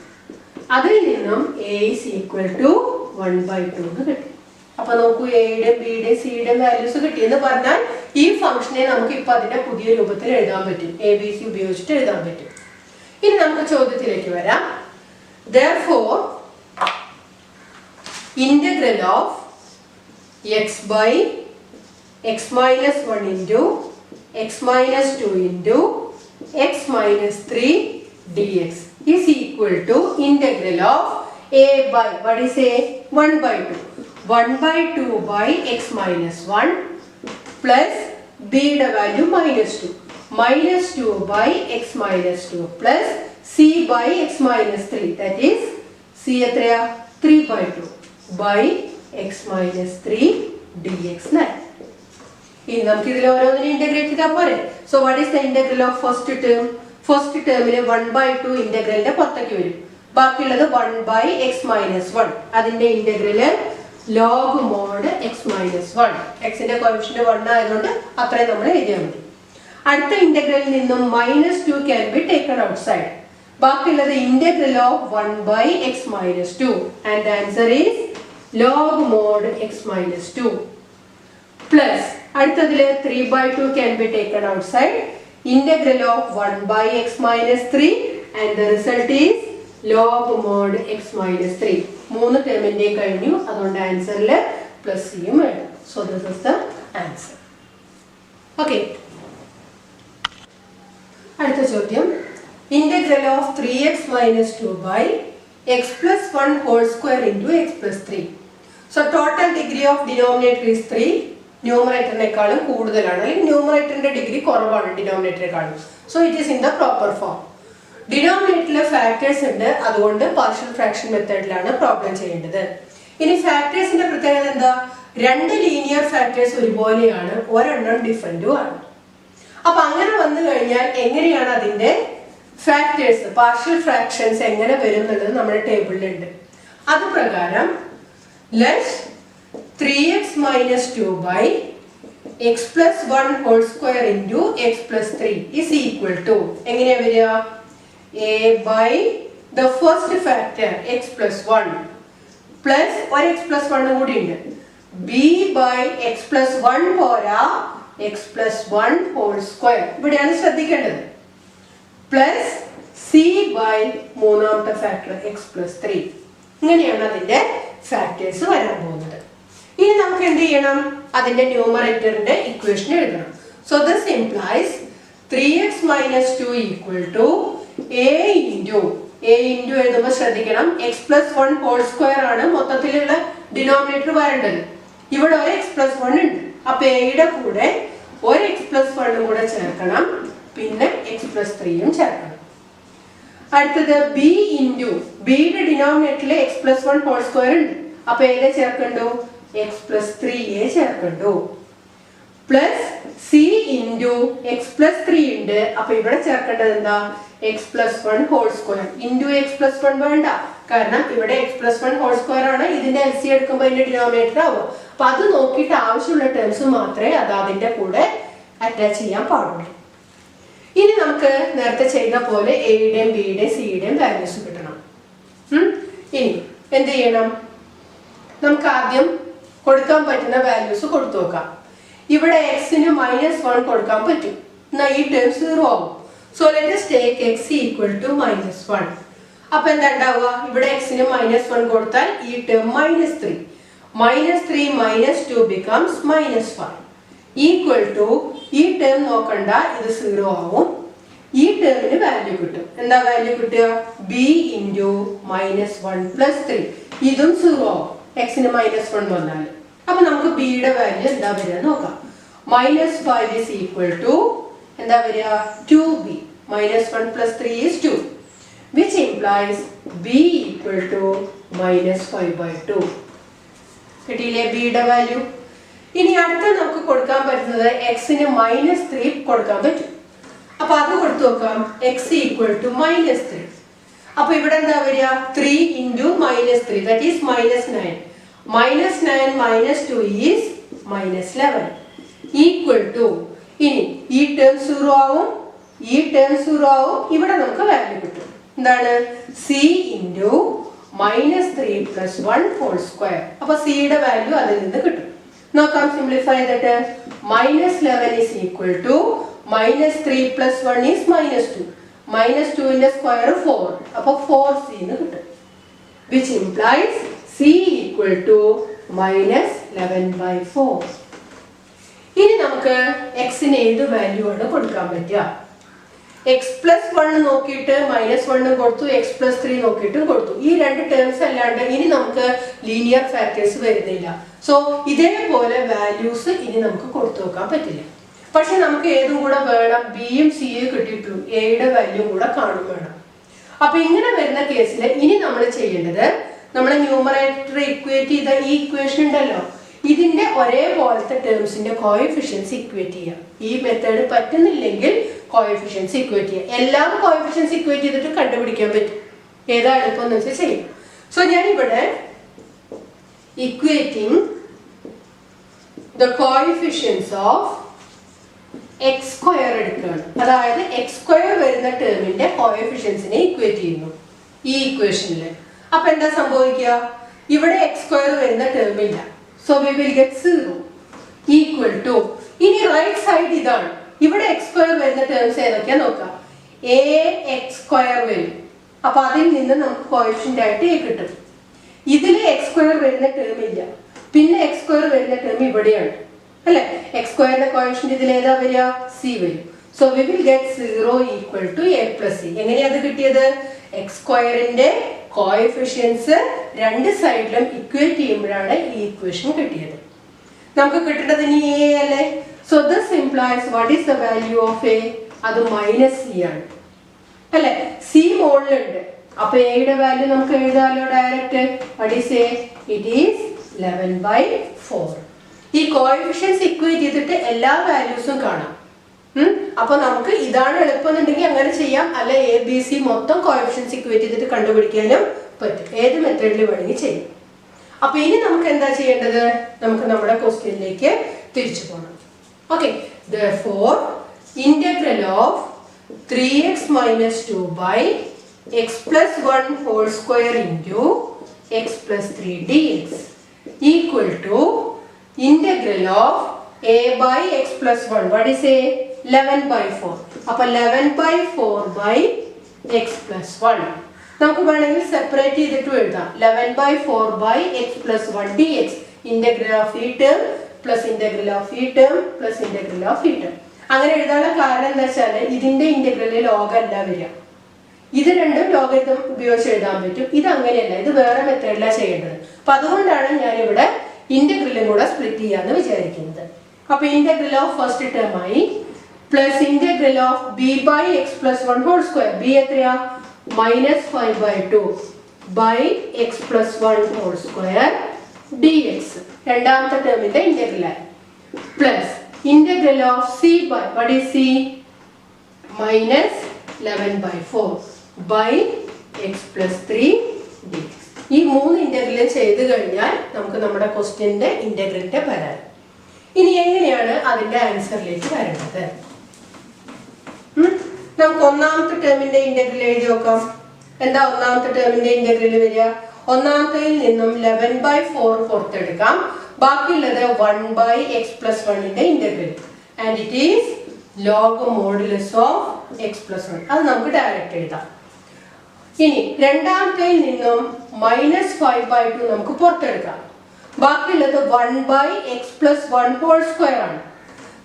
അതിൽ നിന്നും a is equal to 1/2 എന്ന് കിട്ടും. അപ്പൊ നോക്കൂ, എയുടെയും ബിയുടെയും സിയുടെയും വാല്യൂസ് കിട്ടിയെന്ന് പറഞ്ഞാൽ ഈ ഫംഗ്ഷനെ നമുക്ക് ഇപ്പൊ അതിന്റെ പുതിയ രൂപത്തിൽ എഴുതാൻ പറ്റും. എ ബി സി ഉപയോഗിച്ചിട്ട് എഴുതാൻ പറ്റും. ഇനി നമുക്ക് ചോദ്യത്തിലേക്ക് വരാം. Therefore, integral of x by x minus 1 into x minus 2 into x minus 3 dx is equal to integral of a by, what is a? 1/2. 1/2 by x minus 1 plus b യുടെ value -2. -2 by x minus 2 plus c by x minus 3, that is c എത്രയാ? 3/2 by x minus 3 dx. ഇനി നമുക്ക് ഇതിൽ ഓരോന്നിനും integrate ചെയ്താൽ പോരെ. So what is the integral of first term? First ടേമിൽ 1/2 ഇന്റഗ്രലിന്റെ പുറത്തേക്ക് വരും. ബാക്കിയുള്ളത് 1 by x minus 1. അതിന്റെ integral log mod x minus 1. എക്സിന്റെ കോഎഫിഷ്യന്റ് 1 ആയതുകൊണ്ട് അത്രയും നമ്മൾ എഴുതിയാൽ മതി. അടുത്ത ഇന്റഗ്രലിൽ നിന്നും -2 can be taken outside. ബാക്കിയുള്ളത് integral of 1 by x minus 2 and the answer is log mod x minus 2 plus അടുത്തതില് 3/2 can be taken outside. Integral of 1 by x minus 3 and the result is log mod x minus 3. മൂന്ന് ടേമിന്റെ കഴിഞ്ഞു. അതുകൊണ്ട് ആൻസറില് plus സിയും വേണം. So this is the answer. Okay, അടുത്ത ചോദ്യം. Integral of 3x minus 2 by x plus 1 whole square into x plus 3. So total degree of denominator is 3. ന്യൂമറേറ്ററിനേക്കാളും കൂടുതലാണ്, അല്ലെങ്കിൽ ന്യൂമറേറ്ററിന്റെ ഡിഗ്രി കുറവാണ് ഡിനോമിനേറ്ററിനേക്കാളും. So it is in the proper form. ഡിനോമിനേറ്ററിലെ ഫാക്ടേഴ്സ് ഉണ്ട്, അതുകൊണ്ട് പാർഷ്യൽ ഫ്രാക്ഷൻ മെത്തേഡിലാണ് പ്രോബ്ലം ചെയ്യേണ്ടത്. ഇനി ഫാക്ടേഴ്സിന്റെ പ്രത്യേകത എന്താ? രണ്ട് ലീനിയർ ഫാക്ടേഴ്സ് ഒരുപോലെയാണ്, ഒരെണ്ണം ഡിഫറെന്റും ആണ്. അപ്പൊ അങ്ങനെ വന്നു കഴിഞ്ഞാൽ എങ്ങനെയാണ് അതിന്റെ ഫാക്ടേഴ്സ്, പാർഷ്യൽ ഫ്രാക്ഷൻസ് എങ്ങനെ വരും എന്നുള്ളത് നമ്മുടെ ടേബിളിലുണ്ട്. അത് പ്രകാരം let 3x minus 2 by x plus 1 whole square into x plus 3 is equal to എങ്ങനെയാ വരിക? a by the first factor x plus 1 plus ഒരു x plus 1 കൂടി ഉണ്ട്, b by x plus 1 പോരാ x plus 1 whole square, ഇവിടെയാണ് ശ്രദ്ധിക്കേണ്ടത്, plus c by മൂന്നാമത്തെ factor x plus 3. ഇങ്ങനെയാണ് അതിന്റെ ഫാക്ടേഴ്സ് വരാൻ പോകുന്നത്. ഇനി നമുക്ക് എന്ത് ചെയ്യണം? അതിന്റെ ന്യൂമറേറ്ററിന്റെ ഇക്വേഷൻ എഴുതണം. So this implies 3x minus 2 equal to a into എഴുതുമ്പോൾ ശ്രദ്ധിക്കണം, x plus 1 whole square ആണ് മൊത്തത്തിലുള്ള ഡിനോമിനേറ്റർ വരേണ്ടത്. ഇവിടെ ഒരു x plus 1 ഉണ്ട്. അപ്പൊ എയുടെ കൂടെ ഒരു x plus 1 കൂടെ ചേർക്കണം, പിന്നെ x plus 3യും ചേർക്കണം. അടുത്തത് b into ബിയുടെ ഡിനോമിനേറ്ററിൽ x plus 1 whole square ഉണ്ട്. അപ്പൊ ഏതെ ചേർക്കണ്ടു? x plus 3യെ ചേർക്കണ്ടു. Plus c into x plus 3 ഉണ്ട്. അപ്പൊ ഇവിടെ ചേർക്കേണ്ടത് എന്താ? x plus 1 whole square into x plus 1 വേണ്ട, കാരണം ഇവിടെ x plus 1 whole square ആണ്. ഇതിന്റെ LCM എടുക്കുമ്പോൾ ഇതിന്റെ ഡിനോമിനേറ്റർ ആവുക. അപ്പൊ അത് നോക്കിയിട്ട് ആവശ്യമുള്ള ടേംസ് മാത്രമേ അത് അതിന്റെ കൂടെ അറ്റാച്ച് ചെയ്യാൻ പാടുള്ളൂ. ഇനി നമുക്ക് നേരത്തെ ചെയ്ത പോലെ എയുടെയും ബിയുടെയും സിയുടെയും വാല്യൂസ് കിട്ടണം. ഇനി എന്ത് ചെയ്യണം? നമുക്ക് ആദ്യം കൊടുക്കാൻ പറ്റുന്ന വാല്യൂസ് കൊടുത്തു നോക്കാം. ഇവിടെ എക്സിന് -1 കൊടുക്കാൻ പറ്റും, എന്നാൽ ഈ ടേം 0 ആവും. So let us take x equal to -1. അപ്പൊ എന്താ ഉണ്ടാവുക? ഇവിടെ എക്സിന് -1 കൊടുത്താൽ ഈ ടേം -3 -2 becomes -5 equal to ഈ ടേം നോക്കണ്ട, ഇത് 0 ആവും. ഈ ടേമിന് വാല്യൂ കിട്ടും. എന്താ വാല്യൂ കിട്ടുക? b into -1 plus 3. ഇതും 0 ആവും. എക്സിന് -1 വന്നാൽ. അപ്പൊ നമുക്ക് ബിയുടെ വാല്യൂ എന്താ വരിക നോക്കാം. -5 is equal to എന്താ വരിക 2b. -1 + 3 is 2, which implies b equal to -5/2. കിട്ടിയില്ലേ ബിയുടെ വാല്യൂ? ഇനി അടുത്ത നമുക്ക് കൊടുക്കാൻ പറ്റുന്നത് എക്സിന് -3 കൊടുക്കാൻ പറ്റും. അപ്പൊ അത് കൊടുത്തു നോക്കാം. x equal to -3. അപ്പൊ ഇവിടെ എന്താ വരിക 3 into -3, that is -9. -9 - 2 is -11 equal to, ഇനി ഈ ടേം 0 ആവും, ഈ ടേം 0 ആവും, ഇവിടെ നമുക്ക് വാല്യൂ കിട്ടും. എന്താണ് c into -3 + 1 whole square. അപ്പൊ c യുടെ വാല്യൂ അതിൽ നിന്ന് കിട്ടും. നോക്കാം, സിംപ്ലിഫൈ ചെയ്തിട്ട് -11 is equal to -3 + 1 is -2. -2ന്റെ square 4, അപ്പൊ 4c എന്ന് കിട്ടും, which implies c equal to -11/4. ഇനി നമുക്ക് എക്സിന് ഏത് വാല്യൂ ആണ് കൊടുക്കാൻ പറ്റുക? x + 1 നോക്കിയിട്ട് -1 കൊടുത്തു, x + 3 നോക്കിയിട്ടും കൊടുത്തു. ഈ രണ്ട് ടേംസ് അല്ലാണ്ട് ഇനി നമുക്ക് ലീനിയർ ഫാക്ടേഴ്സ് വരുന്നില്ല. സോ ഇതേപോലെ വാല്യൂസ് ഇനി നമുക്ക് കൊടുത്തു നോക്കാൻ പറ്റില്ല. പക്ഷെ നമുക്ക് ഏതും കൂടെ വേണം, ബിയും സിയും കിട്ടിയിട്ടുള്ളൂ, എയുടെ വാല്യൂ കൂടെ കാണും വേണം. അപ്പൊ ഇങ്ങനെ വരുന്ന കേസിൽ ഇനി നമ്മൾ ചെയ്യേണ്ടത്, നമ്മൾ ന്യൂമറേറ്റർ ഇക്വേറ്റ് ചെയ്ത ഈ ഇക്വേഷൻ ഉണ്ടല്ലോ, ഇതിന്റെ ഒരേപോലത്തെ ടേംസിന്റെ കോഎഫിഷ്യൻസ് ഇക്വേറ്റ് ചെയ്യാം. ഈ മെത്തേഡ് പറ്റുന്നില്ലെങ്കിൽ കോഎഫിഷ്യൻസ് ഇക്വേറ്റ് ചെയ്യാം. എല്ലാം കോഎഫിഷ്യൻസ് ഇക്വേറ്റ് ചെയ്തിട്ട് കണ്ടുപിടിക്കാൻ പറ്റും. ഏതാ എളുപ്പം എന്ന് വെച്ചാൽ ചെയ്യും. സോ ഞാൻ ഇവിടെ equating the coefficients of x² എടുക്കുകയാണ്. അതായത് x² വരുന്ന ടേമിന്റെ കോഎഫിഷ്യൻസിനെ ഇക്വേറ്റ് ചെയ്യുന്നു ഈ ഇക്വേഷനിൽ. അപ്പൊ എന്താ സംഭവിക്കുക? ഇവിടെ x² വരുന്ന ടേം ഇല്ല. So we will get 0 equal to, ഇനി റൈറ്റ് സൈഡ് ഇതാണ്, ഇവിടെ x² വരുന്ന ടേംസ് ഏതൊക്കെയാ നോക്കാം. ax² വരും. അപ്പൊ അതിൽ നിന്ന് നമുക്ക് കോഎഫിഷ്യന്റ് ആയിട്ട് a കിട്ടും. ഇതിൽ x² വരുന്ന ടേം ഇല്ല, പിന്നെ x² വരുന്ന ടേം ഇവിടെയാണ് അല്ലെ. x² ന്റെ കോഎഫിഷ്യന്റ് ഇതിൽ ഏതാ വരിക? c വരും. So we will get 0 equal to a + c. എങ്ങനെയാ അത് കിട്ടിയത്? x² ന്റെ കോഎഫിഷ്യൻസ് രണ്ട് സൈഡിലും ഇക്വേറ്റ് ചെയ്യുമ്പോഴാണ് ഈ ഇക്വേഷൻ കിട്ടിയത്. നമുക്ക് കിട്ടേണ്ടത് ഇനി a അല്ലേ. So this implies what is the value of a? അത് -c ആണ് അല്ലെ. c മുകളിലുണ്ട്, അപ്പൊ a യുടെ വാല്യൂ നമുക്ക് എഴുതാലോ direct. What is a? It is 11/4. ഈ കോഎഫിഷ്യൻസ് ഇക്വേറ്റ് ചെയ്തിട്ട് എല്ലാ വാല്യൂസും കാണാം. അപ്പൊ നമുക്ക് ഇതാണ് എളുപ്പം എന്നുണ്ടെങ്കിൽ അങ്ങനെ ചെയ്യാം, അല്ല എ ബി സി മൊത്തം കോഎഫിഷ്യൻസ് ഇക്വേറ്റ് ചെയ്തിട്ട് കണ്ടുപിടിക്കാനും പറ്റും. ഏത് മെത്തേഡിൽ വേണമെങ്കിൽ ചെയ്യും. അപ്പൊ ഇനി നമുക്ക് എന്താ ചെയ്യേണ്ടത്? നമുക്ക് നമ്മുടെ ക്വസ്റ്റ്യനിലേക്ക് തിരിച്ചു പോകണം. Okay, therefore integral of 3x - 2 by x + 1 whole square into x + 3 dx equal to integral of a by x + 1. What is a? 11/4. അപ്പൊ 11/4 by x + 1. നമുക്ക് വേണമെങ്കിൽ സെപ്പറേറ്റ് ചെയ്തിട്ട് എഴുതാം. 11/4 by x + 1 dx. Integral of ഈ ടേം പ്ലസ് ഇന്റഗ്രൽ ഓഫ് ഈ term plus integral of ഈ term. അങ്ങനെ എഴുതാനുള്ള കാരണം എന്താ വെച്ചാൽ ഇതിന്റെ ഇന്റഗ്രലിൽ ലോഗല്ല വരിക. ഇത് രണ്ടും ലോഗരിതം ഉപയോഗിച്ച് എഴുതാൻ പറ്റും. ഇത് അങ്ങനെയല്ല, ഇത് വേറെ മെത്തേഡിലാണ് ചെയ്യേണ്ടത്. അപ്പൊ അതുകൊണ്ടാണ് ഞാൻ ഇവിടെ ഇന്റഗ്രലും കൂടെ സ്പ്ലിറ്റ് ചെയ്യാന്ന് വിചാരിക്കുന്നത്. അപ്പൊ ഇന്റഗ്രൽ ഓഫ് ഫസ്റ്റ് ടേം ആയി plus integral of b by x + 1 whole square. b എത്രയാ? -5/2 by x + 1 whole square dx. രണ്ടാമത്തെ ടേമിന്റെ ഇന്റഗ്രൽ ആയി plus integral of c by, what is c? -11/4 by x + 3 dx. ഈ മൂന്ന് integral ചെയ്ത് കഴിഞ്ഞാൽ നമുക്ക് നമ്മുടെ ക്വസ്റ്റ്യന്റെ ഇന്റഗ്രലിന്റെ വരാൻ. ഇനി എങ്ങനെയാണ് അതിന്റെ ആൻസറിലേക്ക് വരേണ്ടത്? നമുക്ക് ഒന്നാമത്തെ ടേമിന്റെ ഇന്റഗ്രൽ എഴുതി നോക്കാം. എന്താ ഒന്നാമത്തെ ടേമിന്റെ ഇന്റഗ്രൽ വരിക? ഒന്നാമത്തേൽ നിന്നും 11/4 പുറത്തെടുക്കാം, ബാക്കിയുള്ളത് 1 by x + 1ന്റെ ഇന്റഗ്രൽ, and it is log modulus of x + 1. അത് നമുക്ക് ഡയറക്റ്റ് എഴുതാം. ഇനി രണ്ടാമത്തേൽ നിന്നും -5/2 നമുക്ക് പുറത്തെടുക്കാം, ബാക്കിയുള്ളത് 1 by x + 1 whole square ആണ്.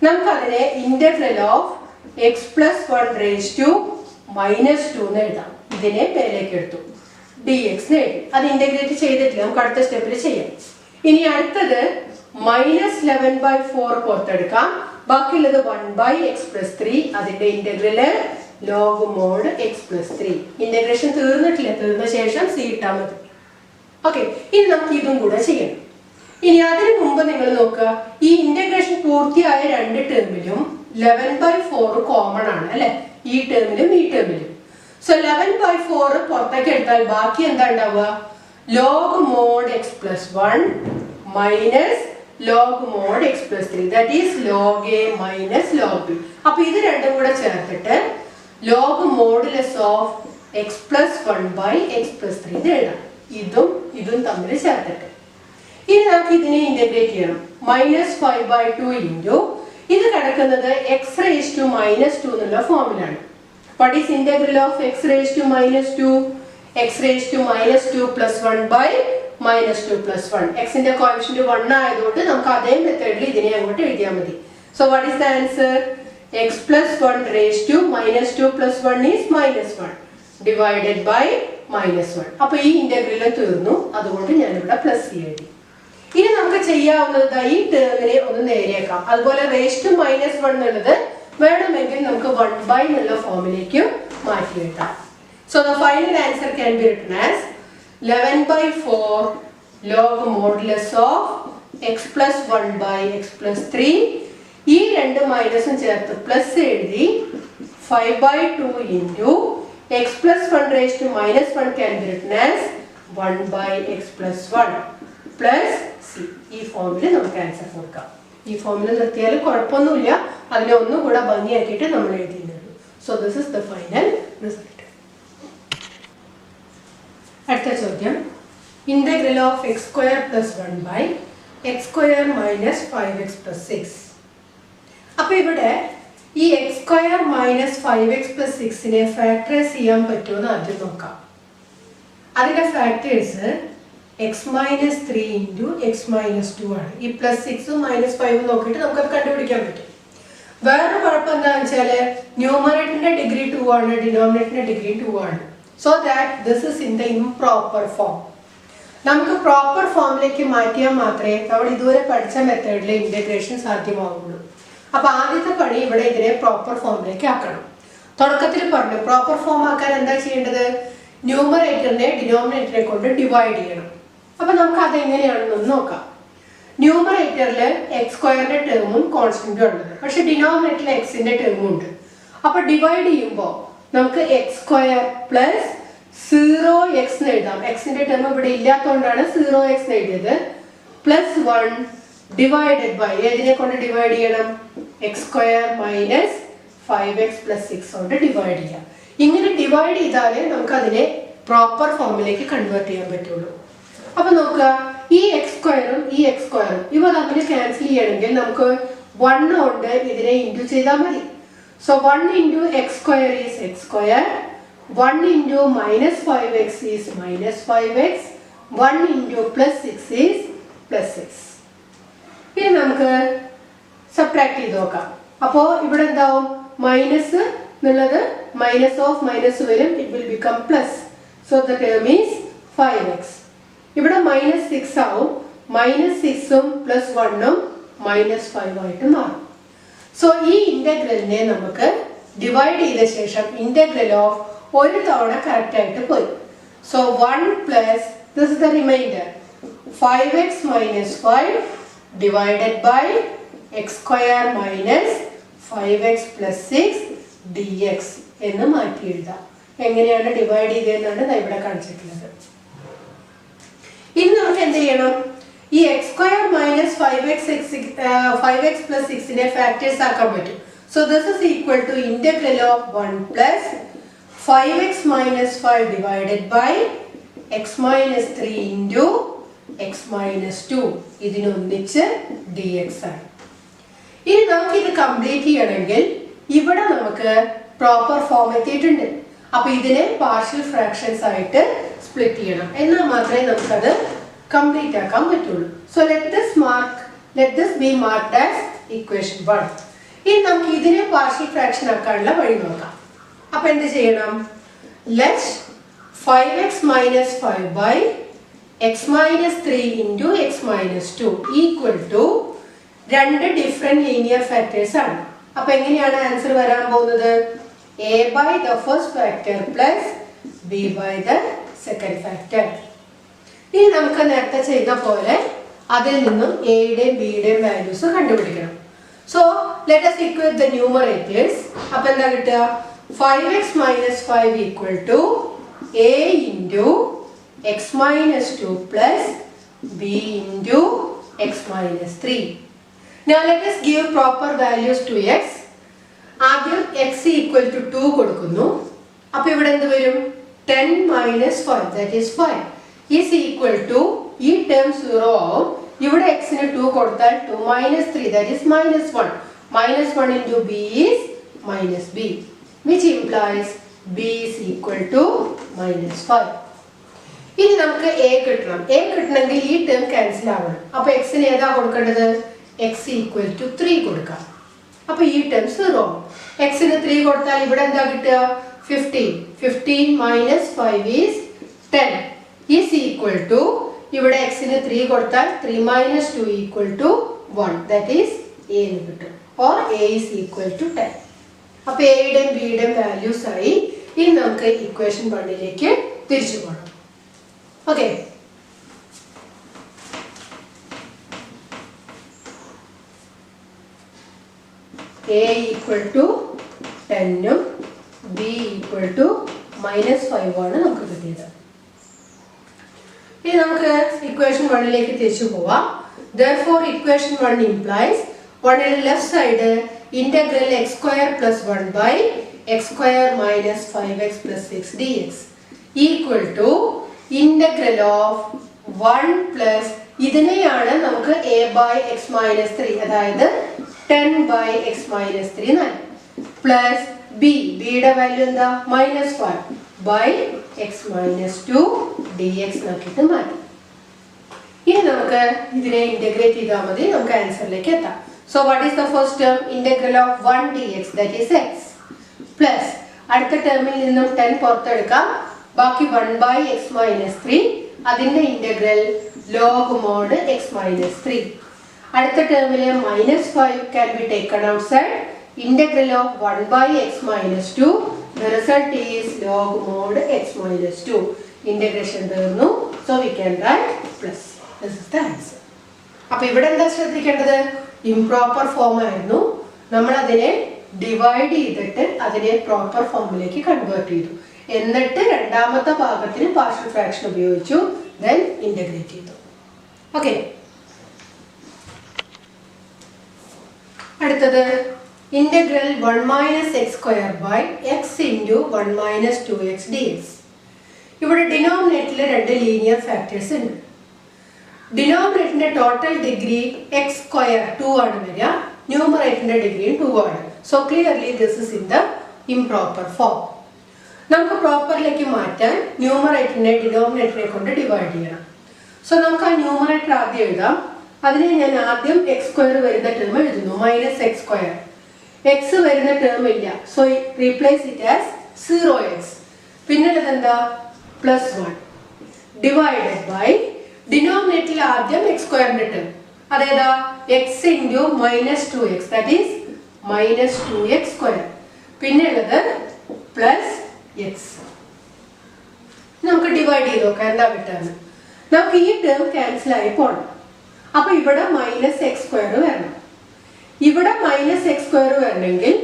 നമുക്ക് അതിനെ integral of x + 1 raised to -2 എന്ന് എഴുതാം. ഇതിനെ മേലേക്ക് എടുത്തു dx എഴുതി. അത് ഇന്റഗ്രേറ്റ് ചെയ്തിട്ടില്ല, നമുക്ക് അടുത്ത സ്റ്റെപ്പിൽ ചെയ്യാം. ഇനി അടുത്തത് -11/4 പുറത്തെടുക്കാം. ബാക്കിയുള്ളത് 1/x+3. അതിന്റെ integral log mod x+3. Integration തീർന്നിട്ടില്ല, തീർന്ന ശേഷം c ഇട്ടാൽ മതി. ഓക്കെ, ഇനി നമുക്ക് ഇതും കൂടെ ചെയ്യണം. ഇനി അതിനു മുമ്പ് നിങ്ങൾ നോക്കുക, ഈ ഇന്റഗ്രേഷൻ പൂർത്തിയായ രണ്ട് ടേമിലും 11/4 കോമൺ ആണ് അല്ലെ, ഈ ടേമിലും ഈ ടേമിലും. സോ 11/4 പുറത്തേക്ക് എടുത്താൽ ബാക്കി എന്താ ഉണ്ടാവുക? log mod x+1 minus log mod x+3, that is log a minus log b. അപ്പൊ ഇത് രണ്ടും കൂടെ ചേർത്തിട്ട് log modulus of x+1/x+3 ഇത് എഴുതാം. ഇതും തമ്മിൽ ചേർത്തിട്ട് ഇനി നമുക്ക് ഇതിനെ ഇന്റഗ്രേറ്റ് ചെയ്യണം. -5/2 ഇൻറ്റു ഇത് കിടക്കുന്നത് x⁻⁻2 എന്നുള്ള ഫോമിലാണ്. What is integral of x⁻⁻2? x⁻⁻2 + 1/-2 + 1. x ന്റെ കോഎഫിഷ്യന്റ് 1 ആയതുകൊണ്ട് നമുക്ക് അതേ മെത്തേഡിൽ ഇതിനെ അങ്ങോട്ട് എഴുതിയാൽ മതി. So what is the answer? x+1⁻2 + 1 is -1 divided by -1. അപ്പോൾ ഈ ഇന്റഗ്രൽ തീർന്നു, അതുകൊണ്ട് ഞാൻ ഇവിടെ പ്ലസ് എഴുതി. ഇനി നമുക്ക് ചെയ്യാവുന്നത് ഈ ടേമിനെ ഒന്ന് നേരെയാക്കാം. അതുപോലെ (-1) എന്നുള്ളത് വേണമെങ്കിൽ നമുക്ക് 1/, എന്നുള്ള ഫോമിലേക്ക് മാറ്റി എഴുതാം. So the final answer can be written as 11/4 log modulus of x+1/x+3. ഈ രണ്ട് മൈനസും ചേർത്ത് പ്ലസ് എഴുതി 5/2 into x+1⁻1 can be written as 1/x+1 plus c. ഈ ഫോമിൽ നമുക്ക് ആൻസർ കൊടുക്കാം. ഈ ഫോമിൽ നിർത്തിയാൽ കുഴപ്പമൊന്നുമില്ല, അതിനെ ഒന്നും കൂടെ ഭംഗിയാക്കിയിട്ട് നമ്മൾ എഴുതിയിട്ടുള്ളൂ. So this is the final result. അടുത്ത ചോദ്യം, integral of x² + 1/x² - 5x + 6. അപ്പൊ ഇവിടെ ഈ x² - 5x + 6നെ ഫാക്ടറൈസ് ചെയ്യാൻ പറ്റുമെന്ന് ആദ്യം നോക്കാം. അതിന്റെ ഫാക്ടേഴ്സ് x-3 ഇൻറ്റു x-2 ആണ്. ഈ +6ഉം -5ഉം നോക്കിയിട്ട് നമുക്കത് കണ്ടുപിടിക്കാൻ പറ്റും. വേറെ കുഴപ്പം എന്താണെന്ന് വെച്ചാൽ ന്യൂമറേറ്ററിന്റെ ഡിഗ്രി 2 ആണ്, ഡിനോമിനേറ്ററിന്റെ ഡിഗ്രി 2 ആണ്. So that this is in the improper form. നമുക്ക് പ്രോപ്പർ ഫോമിലേക്ക് മാറ്റിയാൽ മാത്രമേ നമ്മൾ ഇതുവരെ പഠിച്ച മെത്തേഡിൽ ഇന്റഗ്രേഷൻ സാധ്യമാവുള്ളൂ. അപ്പൊ ആദ്യത്തെ പണി ഇവിടെ ഇതിനെ പ്രോപ്പർ ഫോമിലേക്ക് ആക്കണം. തുടക്കത്തിൽ പറഞ്ഞു പ്രോപ്പർ ഫോം ആക്കാൻ എന്താ ചെയ്യേണ്ടത്? ന്യൂമറേറ്ററിനെ ഡിനോമിനേറ്ററിനെ കൊണ്ട് ഡിവൈഡ് ചെയ്യണം. അപ്പൊ നമുക്ക് അതെങ്ങനെയാണെന്നൊന്ന് നോക്കാം. ന്യൂമറേറ്ററിൽ x² ടേമും കോൺസ്റ്റന്റും ഉള്ളത്, പക്ഷെ ഡിനോമിനേറ്ററിൽ എക്സിന്റെ ടേമും ഉണ്ട്. അപ്പൊ ഡിവൈഡ് ചെയ്യുമ്പോൾ നമുക്ക് x² + 0x എന്ന് എഴുതാം. എക്സിന്റെ ടേം ഇവിടെ ഇല്ലാത്തതുകൊണ്ടാണ് 0x എഴുതിയത്. +1 ഡിവൈഡഡ് ബൈ ഏതിനെ കൊണ്ട് ഡിവൈഡ് ചെയ്യണം? x² - 5x + 6 കൊണ്ട് ഡിവൈഡ് ചെയ്യാം. ഇങ്ങനെ ഡിവൈഡ് ചെയ്താലേ നമുക്ക് അതിനെ പ്രോപ്പർ ഫോമിലേക്ക് കൺവേർട്ട് ചെയ്യാൻ പറ്റുള്ളൂ. അപ്പൊ നോക്കുക, ഈ x² ഈ x² ഇവ തമ്മിൽ ക്യാൻസൽ ചെയ്യണമെങ്കിൽ നമുക്ക് 1 കൊണ്ട് ഇതിനെ ഇൻറ്റു ചെയ്താൽ മതി. So 1 × x² is x², 1 × -5x is -5x, 1 × +6 is +6. ഇനി നമുക്ക് സബ്ട്രാക്ട് ചെയ്ത് നോക്കാം. അപ്പോൾ ഇവിടെ എന്താവും? മൈനസ് എന്നുള്ളത് മൈനസ് ഓഫ് മൈനസ് വരും, it will become plus. So the term is 5x. ഇവിടെ -6 ആവും, -6ഉം +1ഉം -5 ആയിട്ട് മാറും. സോ ഈ ഇന്റഗ്രലിനെ നമുക്ക് ഡിവൈഡ് ചെയ്ത ശേഷം ഇന്റഗ്രൽ ഓഫ് ഒരു തവണ കറക്റ്റ് ആയിട്ട് പോയി. So 1 plus this is the remainder 5x - 5 divided by x² - 5x + 6 dx എന്ന് മാറ്റി എഴുതാം. എങ്ങനെയാണ് ഡിവൈഡ് ചെയ്തതെന്നാണ് ഇവിടെ കാണിച്ചിട്ടുള്ളത്. ഇനി നമുക്ക് എന്ത് ചെയ്യണം? ഈ x² - 5x + 6നെ ഫാക്ടേഴ്സ് ആക്കാൻ പറ്റും. So this is equal to integral of 1 plus 5x - 5 divided by x - 3 into x - 2 ഇതിനൊന്നിച്ച് dx ആണ്. ഇനി നമുക്ക് ഇത് കംപ്ലീറ്റ് ചെയ്യണമെങ്കിൽ ഇവിടെ നമുക്ക് പ്രോപ്പർ ഫോം എത്തിയിട്ടുണ്ട്. അപ്പൊ ഇതിനെ പാർഷ്യൽ ഫ്രാക്ഷൻസ് ആയിട്ട് സ്പ്ലിറ്റ് ചെയ്യണം, എന്നാൽ മാത്രമേ നമുക്കത് കംപ്ലീറ്റ് ആക്കാൻ പറ്റുള്ളൂ. So let this B marked as equation 1. ഇനി നമുക്ക് ഇതിനെ പാർഷ്യൽ ഫ്രാക്ഷൻ ആക്കാനുള്ള വഴി നോക്കാം. അപ്പൊ എന്ത് ചെയ്യണം? Let 5x minus 5 by x minus 3 into x minus 2 equal to രണ്ട് ഡിഫറെന്റ് ലീനിയർ ഫാക്ടേഴ്സ് ആണ്. അപ്പൊ എങ്ങനെയാണ് ആൻസർ വരാൻ പോകുന്നത്? a by the first factor plus b by the second factor. ഇനി നമുക്ക് നേരത്തെ ചെയ്ത പോലെ അതിൽ നിന്നും എയുടെയും ബിയുടെയും വാല്യൂസ് കണ്ടുപിടിക്കണം. So let us equate the numerators. അപ്പൊ എന്താ കിട്ടുക? 5x minus 5 equal to a into x minus 2 plus b into x minus 3. Now let us give proper values to x. ആദ്യം x equal to 2 കൊടുക്കുന്നു. അപ്പോൾ ഇവിടെ എന്ത് വരും? 10 minus 5 that is 5 is equal to ഈ ടേം 0 ആവും. ഇവിടെ x ന് 2 കൊടുത്താൽ 2 minus 3 that is minus 1. Minus 1 into b is minus b, which implies b is equal to minus 5. ഇനി നമുക്ക് a കിട്ടണം. a കിട്ടണമെങ്കിൽ ഈ ടേം ക്യാൻസൽ ആവണം. അപ്പോൾ x ന് ഏതാ കൊടുക്കേണ്ടത്? x equal to 3 കൊടുക്കാം. അപ്പോൾ ഈ ടേം 0 ആവും. x ന് 3 കൊടുത്താൽ ഇവിടെ എന്താ കിട്ടുക? 15. 15 minus 5 is 10 is equal to ഇവിടെ x ന് 3 കൊടുത്താൽ 3 minus 2 equal to 1 that is a എന്ന് കിട്ടും. or a is equal to 10. അപ്പോൾ a യുടെയും b യുടെയും വാല്യൂസ് ആയി. ഇനി നമുക്ക് ഇക്വേഷൻ 1ലേക്ക് തിരിച്ചു പോകണം. ഓക്കെ, a equal to 10 ഉം b equal to minus 5 ആണ് നമുക്ക് കിട്ടിയത്. ഇനി നമുക്ക് ഇക്വേഷൻ 1ലേക്ക് തിരിച്ചു പോവാം. Therefore equation 1 implies 1 ന്റെ left side integral x square plus 1 by x square minus 5x plus 6 dx equal to integral of 1 plus ഇതിനെയാണ് നമുക്ക് a by x minus 3 അതായത് 10 by x minus 3 എന്നാണ് plus b യുടെ value എന്താ? minus 1 by x minus 2 dx ആക്കിയിട്ട് മാറ്റി. ഇനി നമുക്ക് ഇതിനെ ഇന്റഗ്രേറ്റ് ചെയ്താൽ മതി, നമുക്ക് ആൻസറിലേക്ക് എത്താം. So what is the first term? Integral of 1 dx that is x plus അടുത്ത ടേമിൽ നിന്നും 10 പുറത്തെടുക്കാം, ബാക്കി 1 by x minus 3 അതിന്റെ integral log mod x minus 3. അടുത്ത ടേമിലെ minus 5 can be taken outside. Integral of 1 by x minus 2 the result is log mod x minus 2. Integration തീർന്നു. So we can write plus. This is the answer. അപ്പോൾ ഇവിടെ എന്താ ശ്രദ്ധിക്കേണ്ടത്? Improper form ആയിരുന്നു. നമ്മൾ അതിനെ divide ചെയ്തിട്ട് അതിനെ പ്രോപ്പർ ഫോമിലേക്ക് കൺവേർട്ട് ചെയ്തു. എന്നിട്ട് രണ്ടാമത്തെ ഭാഗത്തിന് പാർഷ്യൽ ഫ്രാക്ഷൻ ഉപയോഗിച്ചു, then ഇന്റഗ്രേറ്റ് ചെയ്തു. ഓക്കെ, അടുത്തത് integral 1 minus x square by x into 1 minus 2x dx. ഇവിടെ ഡിനോമിനേറ്ററിൽ രണ്ട് ലീനിയർ ഫാക്ടേഴ്സ് ഉണ്ട്. ഡിനോമിനേറ്ററിന്റെ ടോട്ടൽ ഡിഗ്രി x square 2 ആണ് വരിക, ന്യൂമറേറ്ററിന്റെ ഡിഗ്രി 2 ആണ്. So clearly this is in the improper form. നമുക്ക് പ്രോപ്പറിലേക്ക് മാറ്റാൻ ന്യൂമറേറ്ററിനെ ഡിനോമിനേറ്ററിനെ കൊണ്ട് ഡിവൈഡ് ചെയ്യണം. സോ നമുക്ക് ആ ന്യൂമറേറ്റർ ആദ്യം എഴുതാം. അതിനെ ഞാൻ ആദ്യം x square വരുന്ന ടേം എഴുതുന്നു, minus x square. x വരുന്ന ടേം ഇല്ല, so replace it as 0x. പിന്നീട് എന്താ? പ്ലസ് 1 ഡിവൈഡഡ് ബൈ ഡിനോമിനേറ്ററിൽ ആദ്യം x സ്ക്വയറിന്റെ ടേം അതേതാ? x into minus 2x that is minus 2x square. പിന്നെയുള്ളത് പ്ലസ് x. നമുക്ക് ഡിവൈഡ് ചെയ്ത് നോക്കാം എന്താ കിട്ടാന്ന്. നമുക്ക് ഈ ടേം ക്യാൻസൽ ആയി പോകണം. അപ്പൊ ഇവിടെ minus x square വരണം. ഇവിടെ minus x square വരണമെങ്കിൽ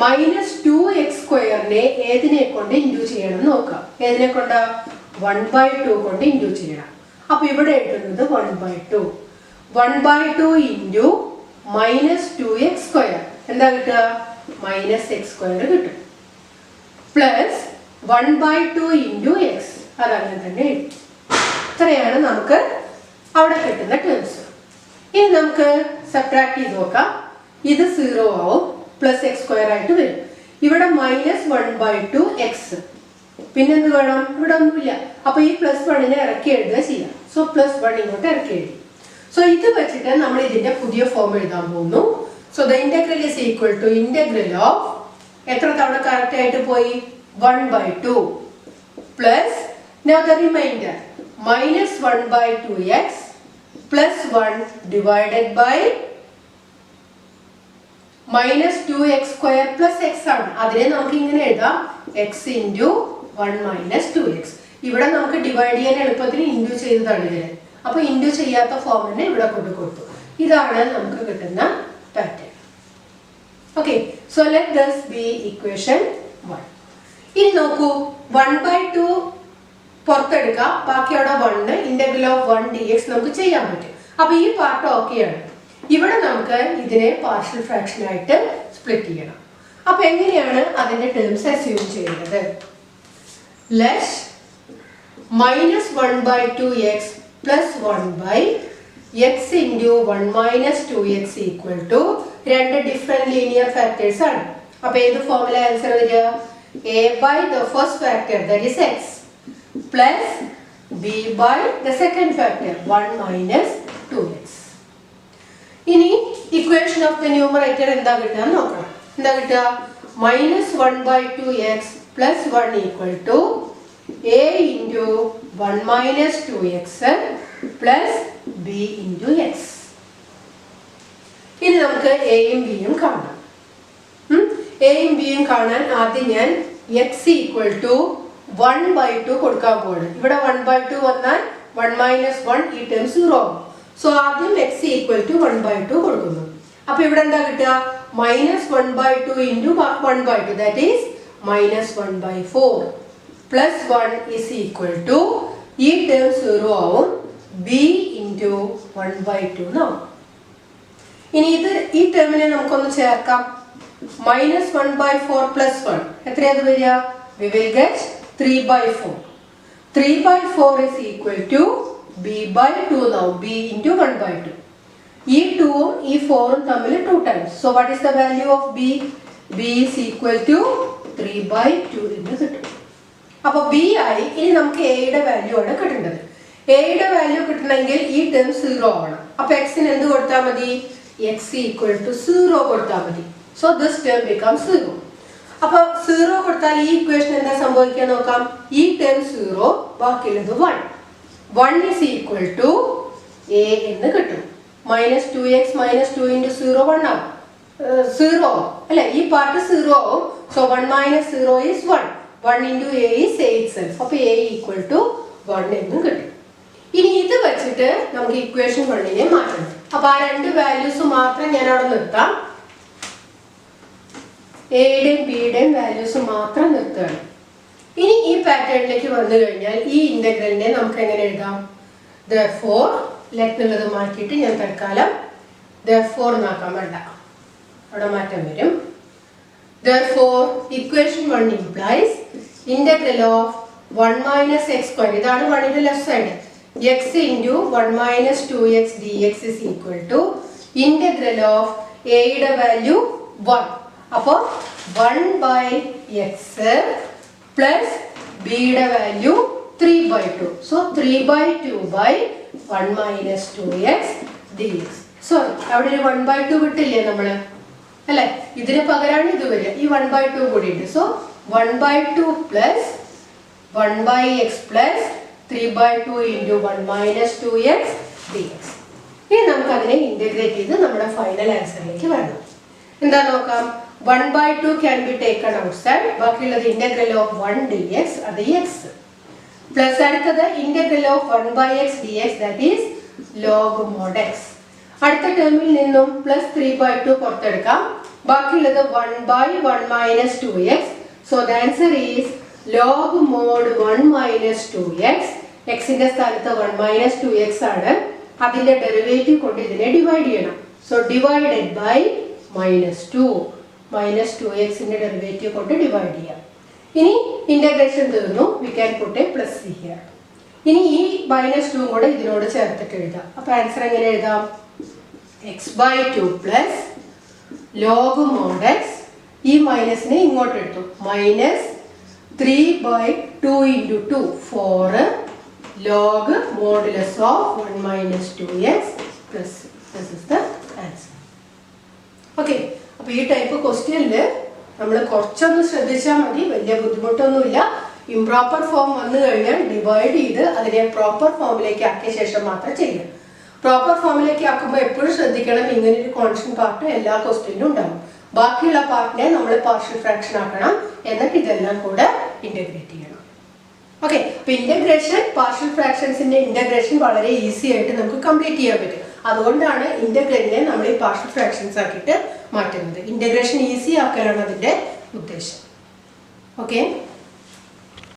minus 2x squareനെ ഏതിനെ കൊണ്ട് ഇൻഡ്യൂ ചെയ്യണം നോക്കാം. ഏതിനെ കൊണ്ടാ? 1 by 2 കൊണ്ട് ഇൻഡ്യൂ ചെയ്യണം. അപ്പൊ ഇവിടെ എഴുതുന്നത് 1 by 2. 1 by 2 into minus 2x square എന്താ കിട്ടുക? minus x square കിട്ടും. പ്ലസ് 1 by 2 into x അതങ്ങനെ തന്നെ എഴുതും. ഇത്രയാണ് നമുക്ക് അവിടെ കിട്ടുന്ന ടേംസ്. ഇനി നമുക്ക് സബ്ട്രാക്ട് ചെയ്ത് നോക്കാം. ഇത് 0 ആവും, പ്ലസ് x square ആയിട്ട് വരും. ഇവിടെ minus 1 by 2 x. പിന്നെന്ത് വേണം? ഇവിടെ ഒന്നുമില്ല. അപ്പൊ ഈ പ്ലസ് 1നെ ഇറക്കി എഴുതുക ചെയ്യാം. സോ പ്ലസ് 1 ഇങ്ങോട്ട് ഇറക്കി എഴുതി. സോ ഇത് വെച്ചിട്ട് നമ്മൾ ഇതിന്റെ പുതിയ ഫോം എഴുതാൻ പോകുന്നു. So the integral is equal to integral of എത്ര തവണ കറക്റ്റ് ആയിട്ട് പോയി? 1 by 2 plus Now the remainder minus 1 by 2x plus 1 divided by minus 2x square plus x ആണ്. അതിനെ നമുക്ക് ഇങ്ങനെ എഴുതാം x into 1 minus 2x. ഇവിടെ നമുക്ക് ഡിവൈഡ് ചെയ്യാൻ എളുപ്പത്തിന് ഇൻഡു ചെയ്തതാണ് ഇതിന്. അപ്പോൾ ഇൻഡു ചെയ്യാത്ത ഫോം തന്നെ ഇവിടെ കൊടുത്തു. ഇതാണ് നമുക്ക് കിട്ടുന്ന pattern. Okay, so let this B equation 1. ഇനി നോക്കൂ 1/2 പുറത്തെടുക്കാം, ബാക്കി അവിടെ 1 ഇന്റഗ്രൽ ഓഫ് 1 dx നമുക്ക് ചെയ്യാൻ പറ്റും. അപ്പൊ ഈ പാർട്ട് ഓക്കെയാണ്. ഇവിടെ നമുക്ക് ഇതിനെ പാർഷ്യൽ ഫ്രാക്ഷൻ ആയിട്ട് സ്പ്ലിറ്റ് ചെയ്യണം. അപ്പൊ എങ്ങനെയാണ് അതിന്റെ ടേംസ് അസ്യൂം ചെയ്യുന്നത്? Let minus 1/2x plus 1/x into 1 minus 2x equal to രണ്ട് ഡിഫറെന്റ് ലീനിയർ ഫാക്ടേഴ്സ് ആണ്. അപ്പൊ ഏത് ഫോമിലെ ആൻസർ വരിക? a by the first factor that is x plus b by the second factor 1 minus 2x. ഇനി equation of the numerator എന്താ കിട്ടുക നോക്കണം. എന്താ കിട്ടുക? minus 1/2x plus 1 equal to a into 1 minus 2x plus b into x. ഇനി നമുക്ക് എയും ബിയും കാണാം. എയും ബിയും കാണാൻ ആദ്യം ഞാൻ x equal to 1/2 കൊടുക്കാൻ പോവാണ്. ഇവിടെ 1/2 വന്നാൽ 1 minus 1 ഈ ടേം 0 ആവും. സോ ആദ്യം x equal to 1/2 കൊടുക്കുന്നു. അപ്പൊ ഇവിടെ എന്താ കിട്ടുക? minus 1/2 into 1/2 that is minus 1/4 plus 1 is equal to ഈ ടേം 0 ആവും, b into 1/2 എന്നാവും. ഇനി ഈ ടേമിനെ നമുക്കൊന്ന് ചേർക്കാം. minus 1/4 plus 1 എത്രയത് വരിക? we will get 3/4. 3/4 is equal to b/2 now, b into 1/2. ഈ 2ഉം ഈ 4ഉം തമ്മിൽ 2 times. So what is the value of b? b is equal to 3/2 എന്ന് കിട്ടും. അപ്പൊ b ആയി. ഇനി നമുക്ക് a യുടെ വാല്യൂ ആണ് കിട്ടേണ്ടത്. a യുടെ വാല്യൂ കിട്ടണമെങ്കിൽ ഈ ടേം 0 ആവണം. അപ്പൊ x ന് എന്ത് കൊടുത്താൽ മതി? x equal to 0 കൊടുത്താൽ മതി. So this term becomes 0. അപ്പൊ 0 കൊടുത്താൽ ഈ ഇക്വേഷൻ എന്താ സംഭവിക്കാൻ നോക്കാം. ഈ ടേം 0, ബാക്കിയുള്ളത് 1. 1 is equal to a എന്ന് കിട്ടും. minus 2x minus 2 into 0 1 ആവും. 0 അല്ലെ, ഈ പാർട്ട് 0 ആവും. So 1 minus 0 is 1. 1 into a is a itself. അപ്പൊ a equal to 1 എന്ന് കിട്ടും. ഇനി ഇത് വെച്ചിട്ട് നമുക്ക് ഇക്വേഷൻ 1നെ മാറ്റണം. അപ്പൊ ആ രണ്ട് വാല്യൂസ് മാത്രം ഞാൻ അവിടെ നിർത്താം. എയുടെയും ബിയുടെയും വാല്യൂസ് മാത്രം നിർത്തുകയാണ്. ഇനി ഈ പാറ്റേണിലേക്ക് വന്നു കഴിഞ്ഞാൽ ഈ ഇന്റഗ്രലിനെ നമുക്ക് എങ്ങനെ എഴുതാം? therefore let എന്നുള്ളത് മാറ്റിയിട്ട് ഞാൻ തൽക്കാലം therefore എന്നാക്കാൻ വേണ്ട, അവിടെ മാറ്റം വരും. therefore equation 1 implies integral of 1 minus x square, ഇതാണ് 1ന്റെ left side, x into 1 minus 2x dx is equal to integral of a യുടെ വാല്യൂ 1. അപ്പോൾ 1/x plus b യുടെ value 3/2. So 3/2 by 1 minus 2x dx. Sorry, അവിടെ ഒരു 1/2 വിട്ടില്ലേ നമ്മള്, അല്ലെ? ഇതിന് പകരമാണ് ഇത് വരിക, ഈ 1/2 കൂടിയിട്ട്. So 1/2 plus 1/x plus 3/2 into 1 minus 2x dx. ഇനി നമുക്ക് അതിനെ ഇന്റഗ്രേറ്റ് ചെയ്ത് നമ്മുടെ ഫൈനൽ ആൻസറിലേക്ക് വരണം. എന്താ നോക്കാം. 1/2 can be taken outside. ബാക്കിയുള്ളത് ഇന്റഗ്രൽ ഓഫ് 1 dx, അത് x. പ്ലസ് അടുത്തത് integral of 1/x dx, that is log mod x. അടുത്ത ടേമിൽ നിന്നും പ്ലസ് 3/2 പുറത്തെടുക്കാം. ബാക്കിയുള്ളത് 1/1 minus 2x. So the answer is log mod 1 minus 2x. xന്റെ സ്ഥാനത്ത് 1 minus 2x ആണ്. അതിന്റെ ഡെറിവേറ്റീവ് കൊണ്ട് ഇതിനെ ഡിവൈഡ് ചെയ്യണം. So divided by minus 2. minus 2x ന്റെ ഡെറിവേറ്റീവ് കൊണ്ട് ഡിവൈഡ് ചെയ്യാം. ഇനി ഇന്റഗ്രേഷൻ തീർന്നു. we can put a plus c here. ഇനി ഈ -2 കൂടെ ഇതിനോട് ചേർത്തിട്ട് എഴുതാം. അപ്പോൾ ആൻസർ എങ്ങനെ എഴുതാം? x/2 plus log mod x. ഈ മൈനസിനെ ഇങ്ങോട്ട് എടുത്തു. -3/2 into 2 4 log modulus of 1 minus 2x plus this is the answer. Okay, അപ്പോൾ ഈ ടൈപ്പ് ക്വസ്റ്റ്യനിൽ നമ്മൾ കുറച്ചൊന്ന് ശ്രദ്ധിച്ചാൽ മതി, വലിയ ബുദ്ധിമുട്ടൊന്നുമില്ല. ഇംപ്രോപ്പർ ഫോം വന്നു കഴിഞ്ഞാൽ ഡിവൈഡ് ചെയ്ത് അതിനെ പ്രോപ്പർ ഫോമിലേക്ക് ആക്കിയ ശേഷം മാത്രം ചെയ്യുക. പ്രോപ്പർ ഫോമിലേക്ക് ആക്കുമ്പോൾ എപ്പോഴും ശ്രദ്ധിക്കണം, ഇങ്ങനെ ഒരു കോൺസ്റ്റന്റ് പാർട്ട് എല്ലാ ക്വസ്റ്റ്യനിലും ഉണ്ടാവും. ബാക്കിയുള്ള പാർട്ടിനെ നമ്മൾ പാർഷ്യൽ ഫ്രാക്ഷൻ ആക്കണം, എന്നിട്ട് ഇതെല്ലാം കൂടെ ഇന്റഗ്രേറ്റ് ചെയ്യണം. ഓക്കെ, അപ്പൊ ഇന്റഗ്രേഷൻ, പാർഷ്യൽ ഫ്രാക്ഷൻസിന്റെ ഇന്റഗ്രേഷൻ വളരെ ഈസി ആയിട്ട് നമുക്ക് കംപ്ലീറ്റ് ചെയ്യാൻ പറ്റും. അതുകൊണ്ടാണ് ഇന്റഗ്രലിനെ നമ്മൾ ഈ പാർഷ്യൽ ഫ്രാക്ഷൻസ് ആക്കിയിട്ട് മാറ്റുന്നത്. ഇന്റഗ്രേഷൻ ഈസി ആക്കാനാണ് അതിന്റെ ഉദ്ദേശം. ഓക്കെ.